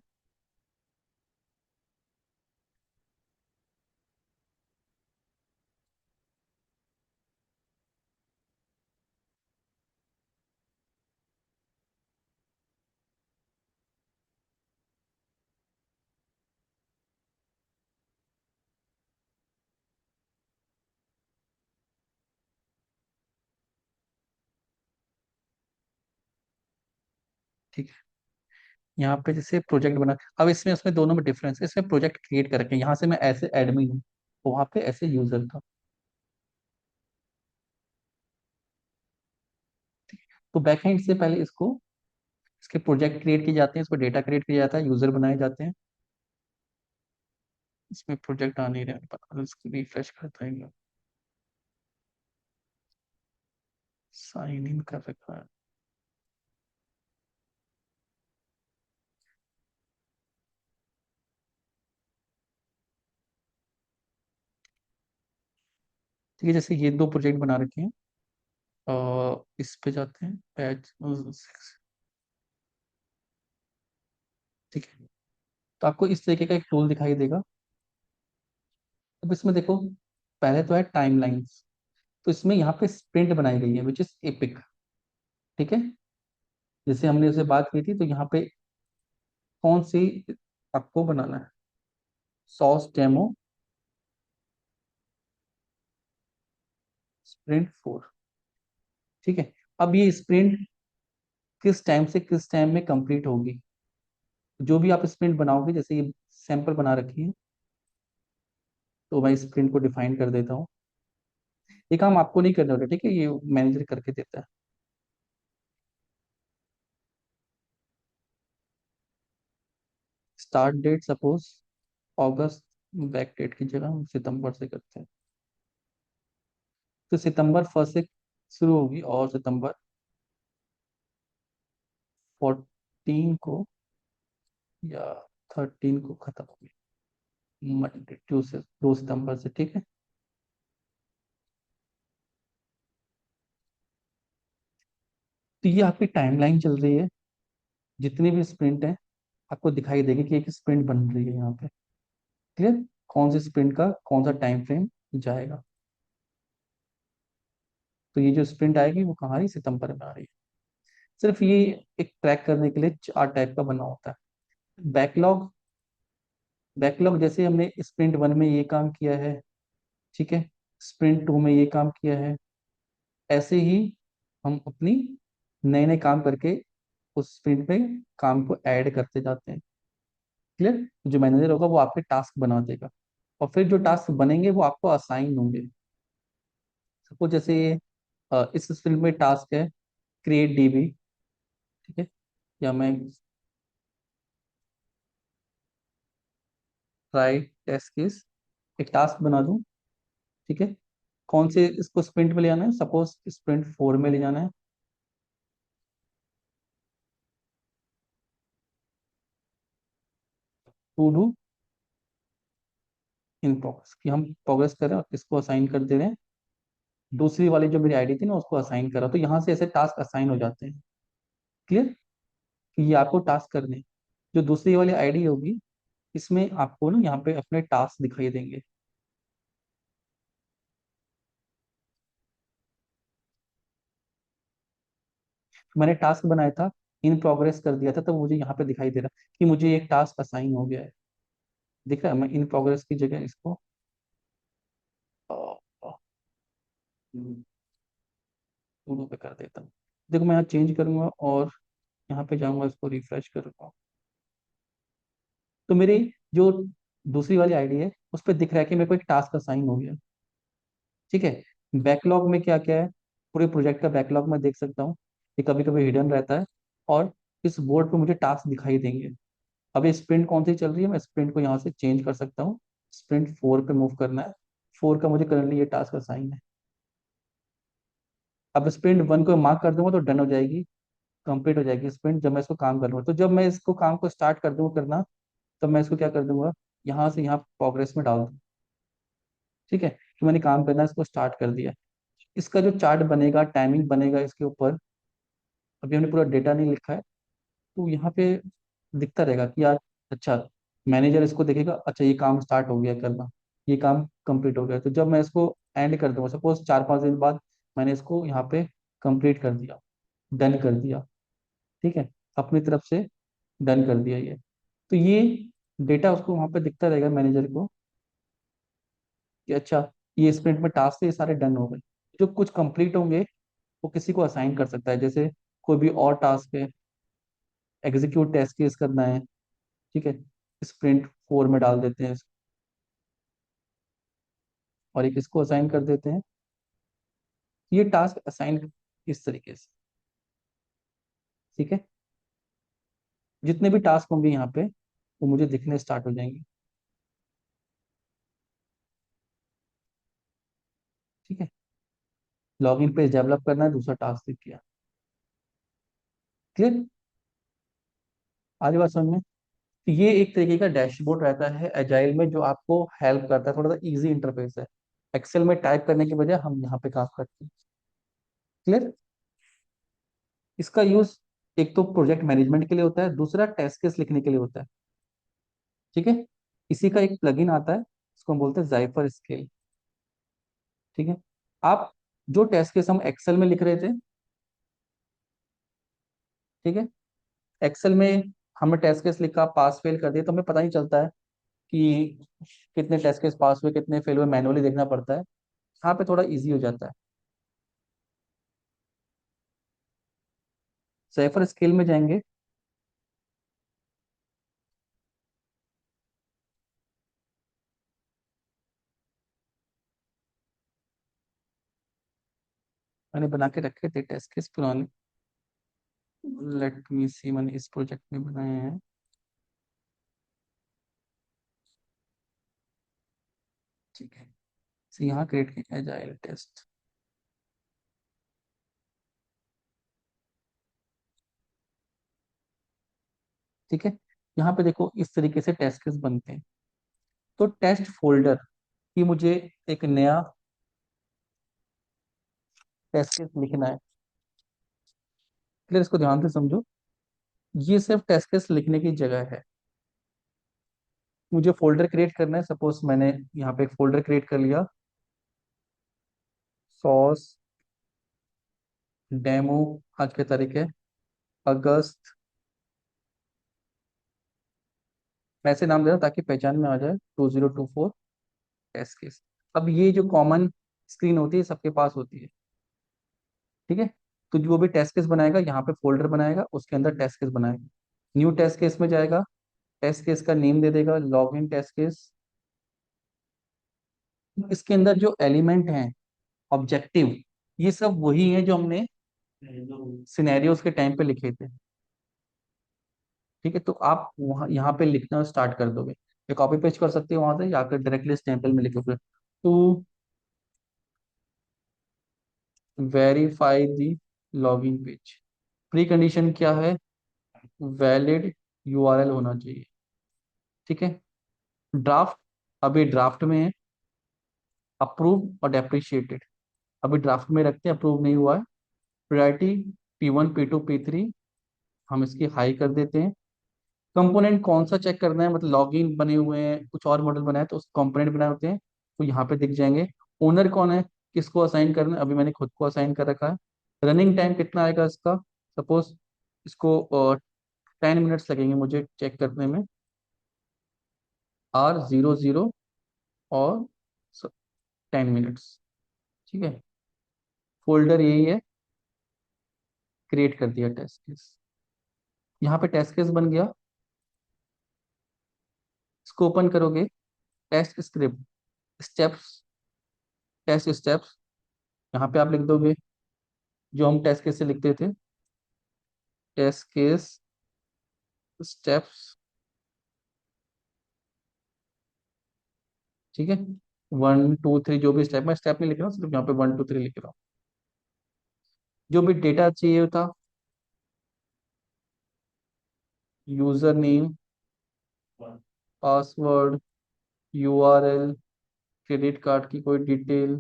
ठीक है। यहाँ पे जैसे प्रोजेक्ट बना, अब इसमें उसमें दोनों में डिफरेंस है। इसमें प्रोजेक्ट क्रिएट कर रखे हैं, यहाँ से मैं ऐसे एडमिन हूँ, तो वहाँ पे ऐसे यूजर था। तो बैकएंड से पहले इसको, इसके प्रोजेक्ट क्रिएट किए जाते हैं, इसको डेटा क्रिएट किया जाता है, यूजर बनाए जाते हैं। इसमें प्रोजेक्ट आ नहीं रहा, पता नहीं, इसको रिफ्रेश करता है। साइन इन कर रखा है। ठीक है। जैसे ये दो प्रोजेक्ट बना रखे हैं, इस पे जाते हैं, पैच 6। ठीक है। तो आपको इस तरीके का एक टूल दिखाई देगा। अब इसमें देखो, पहले तो है टाइमलाइंस। तो इसमें यहाँ पे स्प्रिंट बनाई गई है, विच इज एपिक। ठीक है। जैसे हमने उसे बात की थी, तो यहाँ पे कौन सी आपको बनाना है, सॉस डेमो स्प्रिंट 4। ठीक है। अब ये स्प्रिंट किस टाइम से किस टाइम में कंप्लीट होगी, जो भी आप स्प्रिंट बनाओगे, जैसे ये सैंपल बना रखी है, तो मैं स्प्रिंट को डिफाइन कर देता हूँ। ये काम आपको नहीं करना होता, ठीक है, ये मैनेजर करके देता है। स्टार्ट डेट सपोज अगस्त, बैक डेट की जगह हम सितंबर से करते हैं। तो सितंबर 1 से शुरू होगी, और सितंबर 14 को या 13 को खत्म होगी, मंडे ट्यूसडे 2 सितंबर से। ठीक है। तो ये आपकी टाइमलाइन चल रही है, जितनी भी स्प्रिंट है आपको दिखाई देगी कि एक स्प्रिंट बन रही है यहाँ पे। क्लियर, कौन सी स्प्रिंट का कौन सा टाइम फ्रेम जाएगा। तो ये जो स्प्रिंट आएगी वो कहाँ आ रही है, सितंबर में आ रही है। सिर्फ ये एक ट्रैक करने के लिए 4 टाइप का बना होता है। बैकलॉग, बैकलॉग जैसे हमने स्प्रिंट 1 में ये काम किया है, ठीक है, स्प्रिंट 2 में ये काम किया है, ऐसे ही हम अपनी नए नए काम करके उस स्प्रिंट में काम को ऐड करते जाते हैं। क्लियर। जो मैनेजर होगा वो आपके टास्क बना देगा, और फिर जो टास्क बनेंगे वो आपको असाइन होंगे। सपोज जैसे इस स्प्रिंट में टास्क है क्रिएट डीबी। ठीक है। या मैं राइट टेस्ट केस, एक टास्क बना दूं। ठीक है, कौन से इसको स्प्रिंट में ले जाना है, सपोज स्प्रिंट 4 में ले जाना है। टू डू इन प्रोग्रेस, कि हम प्रोग्रेस कर रहे हैं और इसको असाइन कर दे रहे हैं। दूसरी वाली जो मेरी आईडी थी ना उसको असाइन करा, तो यहाँ से ऐसे टास्क असाइन हो जाते हैं। क्लियर, कि ये आपको टास्क करने हैं। जो दूसरी वाली आईडी होगी इसमें आपको ना यहाँ पे अपने टास्क दिखाई देंगे। मैंने टास्क बनाया था, इन प्रोग्रेस कर दिया था, तो मुझे यहाँ पे दिखाई दे रहा कि मुझे एक टास्क असाइन हो गया है। दिख रहा है, मैं इन प्रोग्रेस की जगह इसको टू पे कर देता हूँ। देखो मैं यहाँ चेंज करूंगा और यहाँ पे जाऊंगा, इसको रिफ्रेश करूंगा, तो मेरी जो दूसरी वाली आईडी है उस पर दिख रहा है कि मेरे को एक टास्क असाइन हो गया। ठीक है, बैकलॉग में क्या क्या है, पूरे प्रोजेक्ट का बैकलॉग मैं देख सकता हूँ, ये कभी कभी हिडन रहता है। और इस बोर्ड पे मुझे टास्क दिखाई देंगे। अब ये स्प्रिंट कौन सी चल रही है, मैं स्प्रिंट को यहाँ से चेंज कर सकता हूँ। स्प्रिंट 4 पे मूव करना है, 4 का मुझे करंटली ये टास्क असाइन है। अब स्प्रिंट 1 को मार्क कर दूंगा तो डन हो जाएगी, कंप्लीट हो जाएगी स्प्रिंट, जब मैं इसको काम कर लूंगा। तो जब मैं इसको काम को स्टार्ट कर दूंगा करना, तब मैं इसको क्या कर दूंगा, यहाँ से यहाँ प्रोग्रेस में डाल दूँ। ठीक है, कि मैंने काम करना इसको स्टार्ट कर दिया। इसका जो चार्ट बनेगा, टाइमिंग बनेगा इसके ऊपर, अभी हमने पूरा डेटा नहीं लिखा है, तो यहाँ पे दिखता रहेगा कि यार अच्छा, मैनेजर इसको देखेगा, अच्छा ये काम स्टार्ट हो गया करना, ये काम कंप्लीट हो गया। तो जब मैं इसको एंड कर दूंगा, सपोज 4-5 दिन बाद मैंने इसको यहाँ पे कंप्लीट कर दिया, डन कर दिया। ठीक है, अपनी तरफ से डन कर दिया ये, तो ये डेटा उसको वहाँ पे दिखता रहेगा मैनेजर को कि अच्छा ये स्प्रिंट में टास्क ये सारे डन हो गए। जो कुछ कंप्लीट होंगे वो किसी को असाइन कर सकता है, जैसे कोई भी और टास्क है, एग्जीक्यूट टेस्ट केस करना है। ठीक है, स्प्रिंट 4 में डाल देते हैं और एक इसको असाइन कर देते हैं। ये टास्क असाइन इस तरीके से। ठीक है, जितने भी टास्क होंगे यहाँ पे वो मुझे दिखने स्टार्ट हो जाएंगे। ठीक है, लॉगिन पेज डेवलप करना है, दूसरा टास्क दिख गया। क्लियर, आगे बात समझ में। तो ये एक तरीके का डैशबोर्ड रहता है एजाइल में, जो आपको हेल्प करता है, थोड़ा सा इजी इंटरफेस है। एक्सेल में टाइप करने की बजाय हम यहाँ पे काम करते हैं। क्लियर, इसका यूज एक तो प्रोजेक्ट मैनेजमेंट के लिए होता है, दूसरा टेस्ट केस लिखने के लिए होता है। ठीक है, इसी का एक प्लगइन आता है, इसको हम बोलते हैं जाइफर स्केल। ठीक है, आप जो टेस्ट केस हम एक्सेल में लिख रहे थे, ठीक है, एक्सेल में हमने टेस्ट केस लिखा, पास फेल कर दिया, तो हमें पता नहीं चलता है कि कितने टेस्ट केस पास हुए कितने फेल हुए, मैनुअली देखना पड़ता है। यहाँ पे थोड़ा इजी हो जाता है। जाइफर स्केल में जाएंगे, मैंने बना के रखे थे टेस्ट केस पुराने, लेट मी सी, मैंने इस प्रोजेक्ट में बनाए हैं। ठीक है, तो यहाँ क्रिएट किया एजाइल टेस्ट। ठीक है, यहाँ पे देखो इस तरीके से टेस्ट केस बनते हैं। तो टेस्ट फोल्डर की मुझे एक नया टेस्ट केस लिखना है। क्लियर, इसको ध्यान से समझो, ये सिर्फ टेस्ट केस लिखने की जगह है। मुझे फोल्डर क्रिएट करना है, सपोज मैंने यहाँ पे एक फोल्डर क्रिएट कर लिया, सॉस डेमो, आज के तारीख है अगस्त, मैं ऐसे नाम दे रहा हूं ताकि पहचान में आ जाए, 2024 टेस्ट केस। अब ये जो कॉमन स्क्रीन होती है सबके पास होती है। ठीक है, तो जो भी टेस्ट केस बनाएगा यहाँ पे फोल्डर बनाएगा, उसके अंदर टेस्ट केस बनाएगा, न्यू टेस्ट केस में जाएगा, टेस्ट केस का नेम दे देगा लॉग इन टेस्ट केस। इसके अंदर जो एलिमेंट हैं, ऑब्जेक्टिव, ये सब वही है जो हमने सिनेरियोस के टाइम पे लिखे थे। ठीक है, तो आप वहाँ यहाँ पे लिखना स्टार्ट कर दोगे। ये कॉपी पेस्ट कर सकते हो वहां से, या फिर डायरेक्टली स्टेम्पल में लिखोगे to verify the login page. Pre condition क्या है? वैलिड यूआरएल होना चाहिए। ठीक है। ड्राफ्ट, अभी ड्राफ्ट में है। अप्रूव और डेप्रिशिएटेड, अभी ड्राफ्ट में रखते हैं, अप्रूव नहीं हुआ है। प्रायोरिटी P1 P2 P3, हम इसकी हाई कर देते हैं। कंपोनेंट कौन सा चेक करना है, मतलब लॉगिन बने हुए हैं, कुछ और मॉडल बनाए तो उस कंपोनेंट बनाए होते हैं तो यहाँ पे दिख जाएंगे। ओनर कौन है, किसको असाइन करना है, अभी मैंने खुद को असाइन कर रखा है। रनिंग टाइम कितना आएगा इसका, सपोज इसको 10 मिनट्स लगेंगे मुझे चेक करने में। R00 और 10 मिनट्स। ठीक है। फोल्डर यही है, क्रिएट कर दिया टेस्ट केस। यहाँ पे टेस्ट केस बन गया। इसको ओपन करोगे, test script steps, test steps, यहाँ पे आप लिख दोगे जो हम टेस्ट केस से लिखते थे, टेस्ट केस स्टेप्स। ठीक है। 1 2 3 जो भी स्टेप, मैं स्टेप नहीं लिख रहा हूँ, सिर्फ यहाँ पे 1 2 3 लिख रहा हूँ। जो भी डेटा चाहिए था, user name, password, URL, credit card की कोई डिटेल,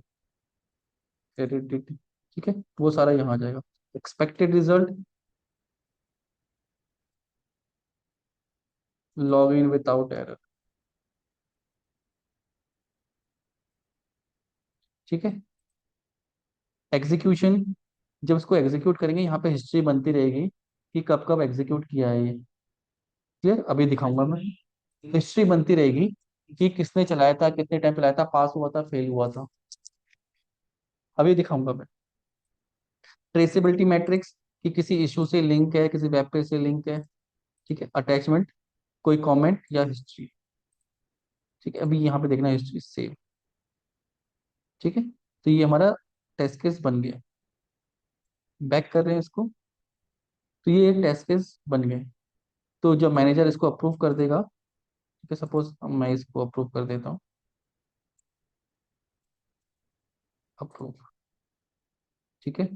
क्रेडिट डिटेल, ठीक है, वो सारा यहाँ आ जाएगा। Expected result, log in without error. ठीक है। एग्जीक्यूशन, जब इसको एग्जीक्यूट करेंगे यहाँ पे हिस्ट्री बनती रहेगी कि कब कब एग्जीक्यूट किया है ये। क्लियर, अभी दिखाऊंगा मैं। हिस्ट्री बनती रहेगी कि किसने चलाया था, कितने टाइम चलाया था, पास हुआ था, फेल हुआ था, अभी दिखाऊंगा मैं। ट्रेसेबिलिटी मैट्रिक्स, कि किसी इशू से लिंक है, किसी वेब पेज से लिंक है। ठीक है। अटैचमेंट, कोई कमेंट या हिस्ट्री। ठीक है, अभी यहाँ पे देखना हिस्ट्री सेव। ठीक है। तो ये हमारा टेस्ट केस बन गया। बैक कर रहे हैं इसको, तो ये एक टेस्ट केस बन गए। तो जब मैनेजर इसको अप्रूव कर देगा, ठीक है, सपोज मैं इसको अप्रूव कर देता हूँ, अप्रूव। ठीक है।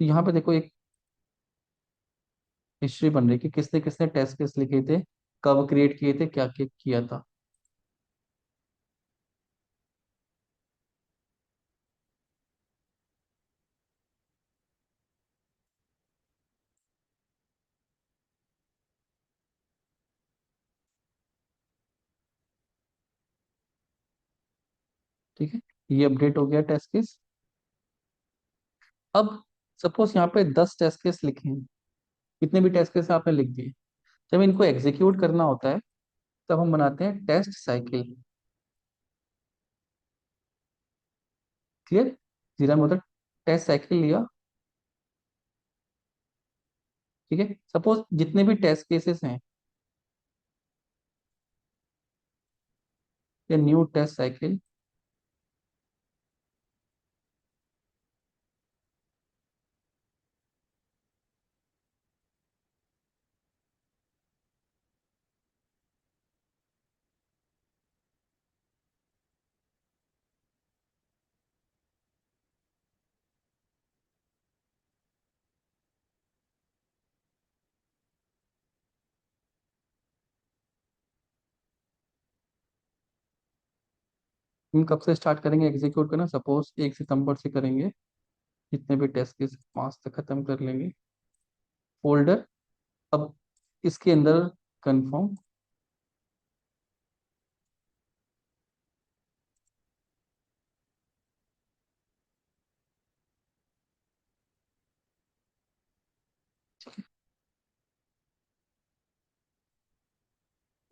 तो यहाँ पे देखो एक हिस्ट्री बन रही है कि किसने किसने टेस्ट केस लिखे थे, कब क्रिएट किए थे, क्या क्या किया था। ठीक है। ये अपडेट हो गया टेस्ट केस। अब सपोज यहाँ पे 10 टेस्ट केस लिखे हैं, कितने भी टेस्ट केस आपने लिख दिए। जब इनको एग्जीक्यूट करना होता है, तब हम बनाते हैं टेस्ट साइकिल। क्लियर, जीरा में मतलब टेस्ट साइकिल लिया। ठीक है। सपोज जितने भी टेस्ट केसेस हैं, या न्यू टेस्ट साइकिल, हम कब से स्टार्ट करेंगे एग्जीक्यूट करना, सपोज 1 सितंबर से करेंगे। जितने भी टेस्ट केस 5 तक खत्म कर लेंगे। फोल्डर, अब इसके अंदर कंफर्म,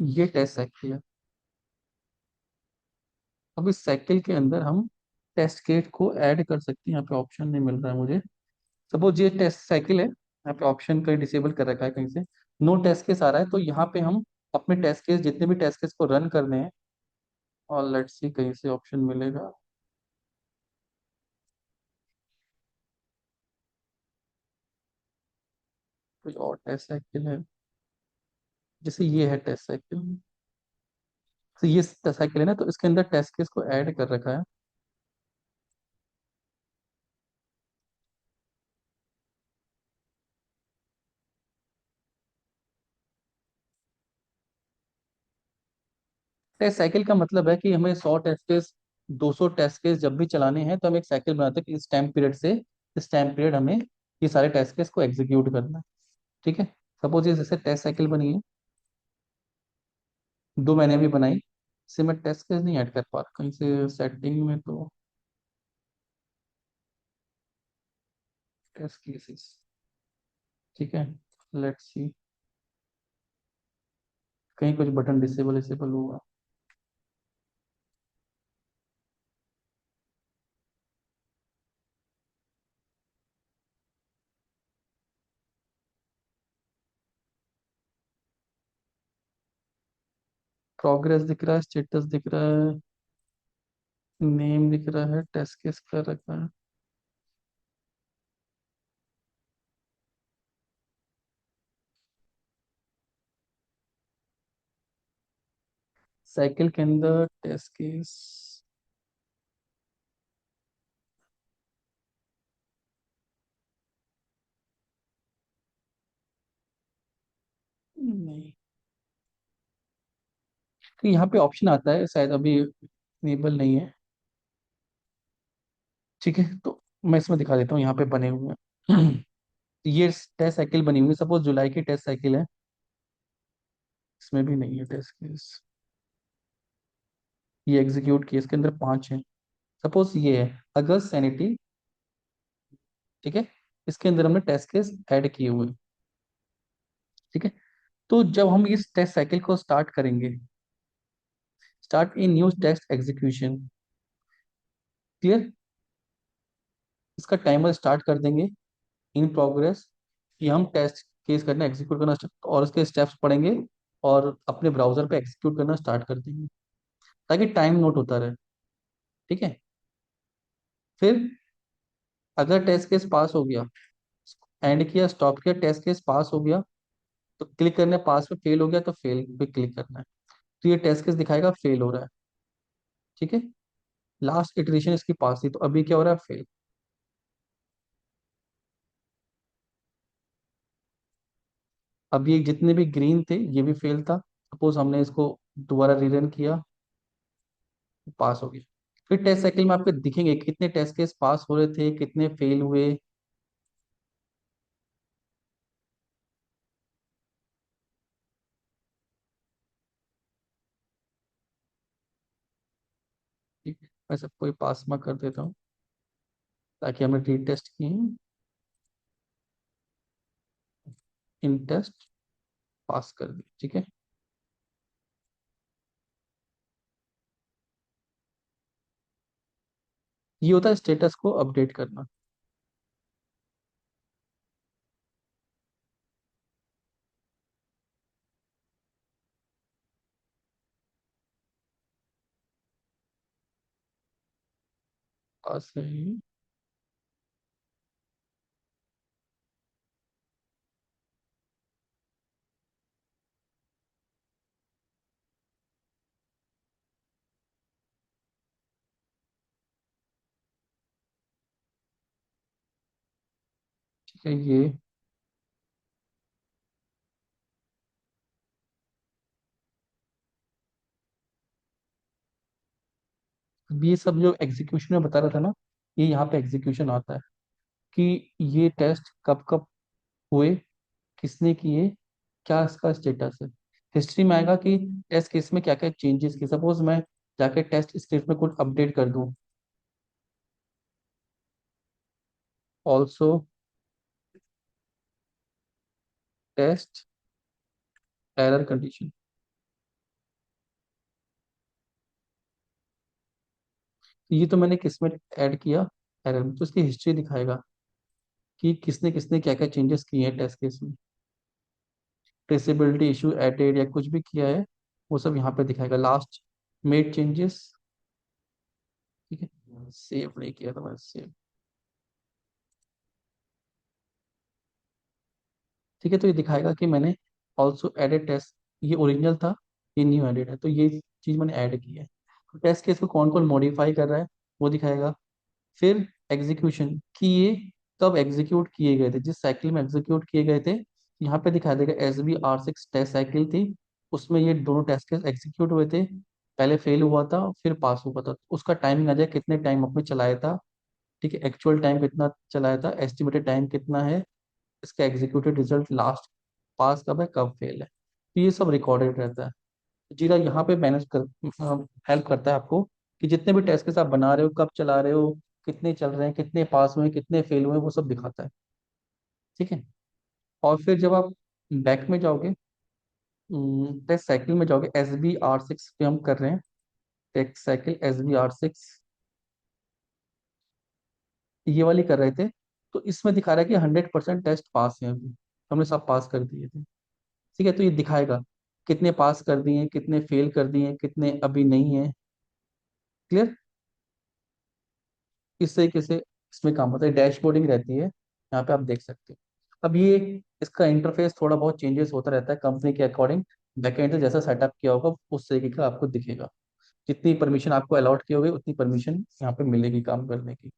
ये टेस्ट साइकिल है। अब इस साइकिल के अंदर हम टेस्ट केस को ऐड कर सकते हैं, यहाँ पे ऑप्शन नहीं मिल रहा है मुझे। सपोज ये टेस्ट साइकिल है, यहाँ पे ऑप्शन कहीं डिसेबल कर रखा है कहीं से, नो टेस्ट केस आ रहा है, तो यहाँ पे हम अपने टेस्ट केस, जितने भी टेस्ट केस को रन करने हैं, और लेट्स सी कहीं से ऑप्शन मिलेगा। कोई और टेस्ट साइकिल है, जैसे ये है टेस्ट साइकिल। तो ये साइकिल है ना, तो इसके अंदर टेस्ट केस को ऐड कर रखा है। टेस्ट साइकिल का मतलब है कि हमें 100 टेस्ट केस, 200 टेस्ट केस जब भी चलाने हैं तो हम एक साइकिल बनाते हैं कि इस टाइम पीरियड से इस टाइम पीरियड हमें ये सारे टेस्ट केस को एग्जीक्यूट करना है। ठीक है। सपोज ये जैसे टेस्ट साइकिल बनी है, 2 महीने भी बनाई, इसे मैं टेस्ट केस नहीं ऐड कर पा रहा कहीं से सेटिंग में, तो टेस्ट केसेस। ठीक है, लेट्स सी, कहीं कुछ बटन डिसेबल डिसेबल हुआ। प्रोग्रेस दिख रहा है, स्टेटस दिख रहा है, नेम दिख रहा है, टेस्ट केस कर रखा है। साइकिल के अंदर टेस्ट केस नहीं, तो यहाँ पे ऑप्शन आता है, शायद अभी इनेबल नहीं है। ठीक है, तो मैं इसमें दिखा देता हूँ, यहाँ पे बने हुए हैं। ये टेस्ट साइकिल बनी हुई है, सपोज जुलाई की टेस्ट साइकिल है, इसमें भी नहीं है टेस्ट केस। ये एग्जीक्यूट किए, इसके अंदर 5 है। सपोज ये है अगस्त सैनिटी। ठीक है, इसके अंदर हमने टेस्ट केस ऐड किए हुए हैं। ठीक है, तो जब हम इस टेस्ट साइकिल को स्टार्ट करेंगे, start in new test execution, clear, इसका टाइमर स्टार्ट कर देंगे इन प्रोग्रेस, कि हम टेस्ट केस करना एग्जीक्यूट करना और उसके स्टेप्स पढ़ेंगे और अपने ब्राउजर पे एग्जीक्यूट करना स्टार्ट कर देंगे, ताकि टाइम नोट होता रहे। ठीक है, फिर अगर टेस्ट केस पास हो गया, एंड किया, स्टॉप किया, टेस्ट केस पास हो गया, तो क्लिक करना है, पास पे, फेल हो गया तो फेल पे क्लिक करना है। तो ये टेस्ट केस दिखाएगा फेल हो रहा है। ठीक है, लास्ट इटरेशन इसकी पास थी, तो अभी क्या हो रहा है, फेल। अब ये जितने भी ग्रीन थे ये भी फेल था, सपोज हमने इसको दोबारा रीरन किया, पास हो गया। फिर टेस्ट साइकिल में आपको दिखेंगे कितने टेस्ट केस पास हो रहे थे, कितने फेल हुए। ठीक है, मैं सबको पास मार्क कर देता हूँ, ताकि हमने रीटेस्ट किए हैं, इन टेस्ट पास कर दिए। ठीक है, ये होता है स्टेटस को अपडेट करना। पास है ये। ठीक है, ये अब ये सब जो एग्जीक्यूशन में बता रहा था ना, ये यहाँ पे एग्जीक्यूशन आता है कि ये टेस्ट कब कब हुए, किसने किए, क्या इसका स्टेटस है। हिस्ट्री में आएगा कि टेस्ट केस में क्या क्या चेंजेस किए। सपोज मैं जाके टेस्ट स्क्रिप्ट में कुछ अपडेट कर दूं, ऑल्सो टेस्ट एरर कंडीशन, ये तो मैंने किस में ऐड किया, एरर में, तो इसकी हिस्ट्री दिखाएगा कि किसने किसने क्या क्या चेंजेस किए हैं टेस्ट केस में, ट्रेसेबिलिटी इशू एडेड या कुछ भी किया है, वो सब यहाँ पे दिखाएगा। Last made changes. ठीक है, सेव नहीं किया था मैं, सेव। ठीक है, तो ये दिखाएगा कि मैंने ऑल्सो एडेड टेस्ट, ये ओरिजिनल था, ये न्यू एडेड है, तो ये चीज़ मैंने ऐड की है। तो टेस्ट केस को कौन कौन मॉडिफाई कर रहा है वो दिखाएगा। फिर एग्जीक्यूशन कि ये कब एग्जीक्यूट किए गए थे, जिस साइकिल में एग्जीक्यूट किए गए थे यहाँ पे दिखा देगा। SBR6 टेस्ट साइकिल थी, उसमें ये दोनों टेस्ट केस एग्जीक्यूट हुए थे, पहले फेल हुआ था फिर पास हुआ था। उसका टाइमिंग आ जाए कितने टाइम आपने चलाया था, ठीक है, एक्चुअल टाइम कितना चलाया था, एस्टिमेटेड टाइम कितना है, इसका एग्जीक्यूटेड रिजल्ट, लास्ट पास कब है कब फेल है, तो ये सब रिकॉर्डेड रहता है। जीरा यहाँ पे मैनेज कर हेल्प करता है आपको कि जितने भी टेस्ट केस आप बना रहे हो, कब चला रहे हो, कितने चल रहे हैं, कितने पास हुए, कितने फेल हुए, वो सब दिखाता है। ठीक है। और फिर जब आप बैक में जाओगे, टेस्ट साइकिल में जाओगे, SBR6 पे हम कर रहे हैं, टेस्ट साइकिल SBR6 ये वाली कर रहे थे। तो इसमें दिखा रहा है कि 100% टेस्ट पास है, अभी हमने सब पास कर दिए थे। ठीक है, तो ये दिखाएगा कितने पास कर दिए, कितने फेल कर दिए, कितने अभी नहीं है। क्लियर। इस तरीके से इसमें काम होता है, डैशबोर्डिंग रहती है, यहाँ पे आप देख सकते हो। अब ये इसका इंटरफेस थोड़ा बहुत चेंजेस होता रहता है कंपनी के अकॉर्डिंग, बैकएंड से जैसा सेटअप किया होगा उस तरीके का आपको दिखेगा। जितनी परमिशन आपको अलॉट की होगी उतनी परमिशन यहाँ पे मिलेगी काम करने की।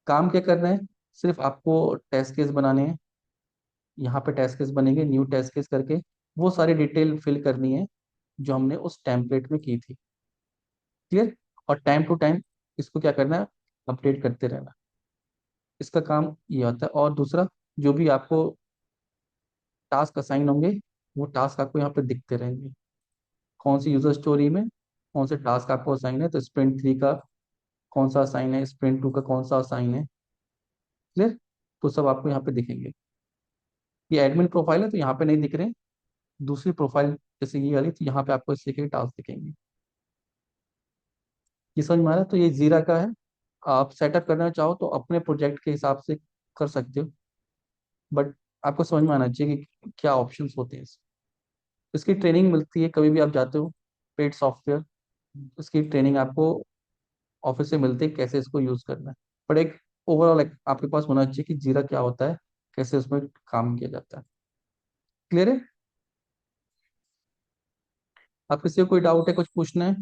काम क्या करना है, सिर्फ आपको टेस्ट केस बनाने हैं। यहाँ पे टेस्ट केस बनेंगे, न्यू टेस्ट केस करके वो सारी डिटेल फिल करनी है जो हमने उस टेम्पलेट में की थी। क्लियर। और टाइम टू टाइम इसको क्या करना है, अपडेट करते रहना। इसका काम ये होता है। और दूसरा, जो भी आपको टास्क असाइन होंगे वो टास्क आपको यहाँ पे दिखते रहेंगे, कौन सी यूजर स्टोरी में कौन से टास्क आपको असाइन है, तो Sprint 3 का कौन सा असाइन है, Sprint 2 का कौन सा असाइन है। क्लियर। तो सब आपको यहाँ पे दिखेंगे। ये एडमिन प्रोफाइल है तो यहाँ पे नहीं दिख रहे, दूसरी प्रोफाइल जैसे ये वाली तो यहाँ पे आपको इस तरीके के टास्क दिखेंगे। ये समझ में आ रहा है, तो ये जीरा का है। आप सेटअप करना चाहो तो अपने प्रोजेक्ट के हिसाब से कर सकते हो, बट आपको समझ में आना चाहिए कि क्या ऑप्शंस होते हैं इसकी ट्रेनिंग मिलती है कभी भी आप जाते हो, पेड सॉफ्टवेयर, इसकी ट्रेनिंग आपको ऑफिस से मिलती है कैसे इसको यूज करना है। बट एक ओवरऑल एक आपके पास होना चाहिए कि जीरा क्या होता है, कैसे उसमें काम किया जाता है। क्लियर है। आप किसी को कोई डाउट है, कुछ पूछना है।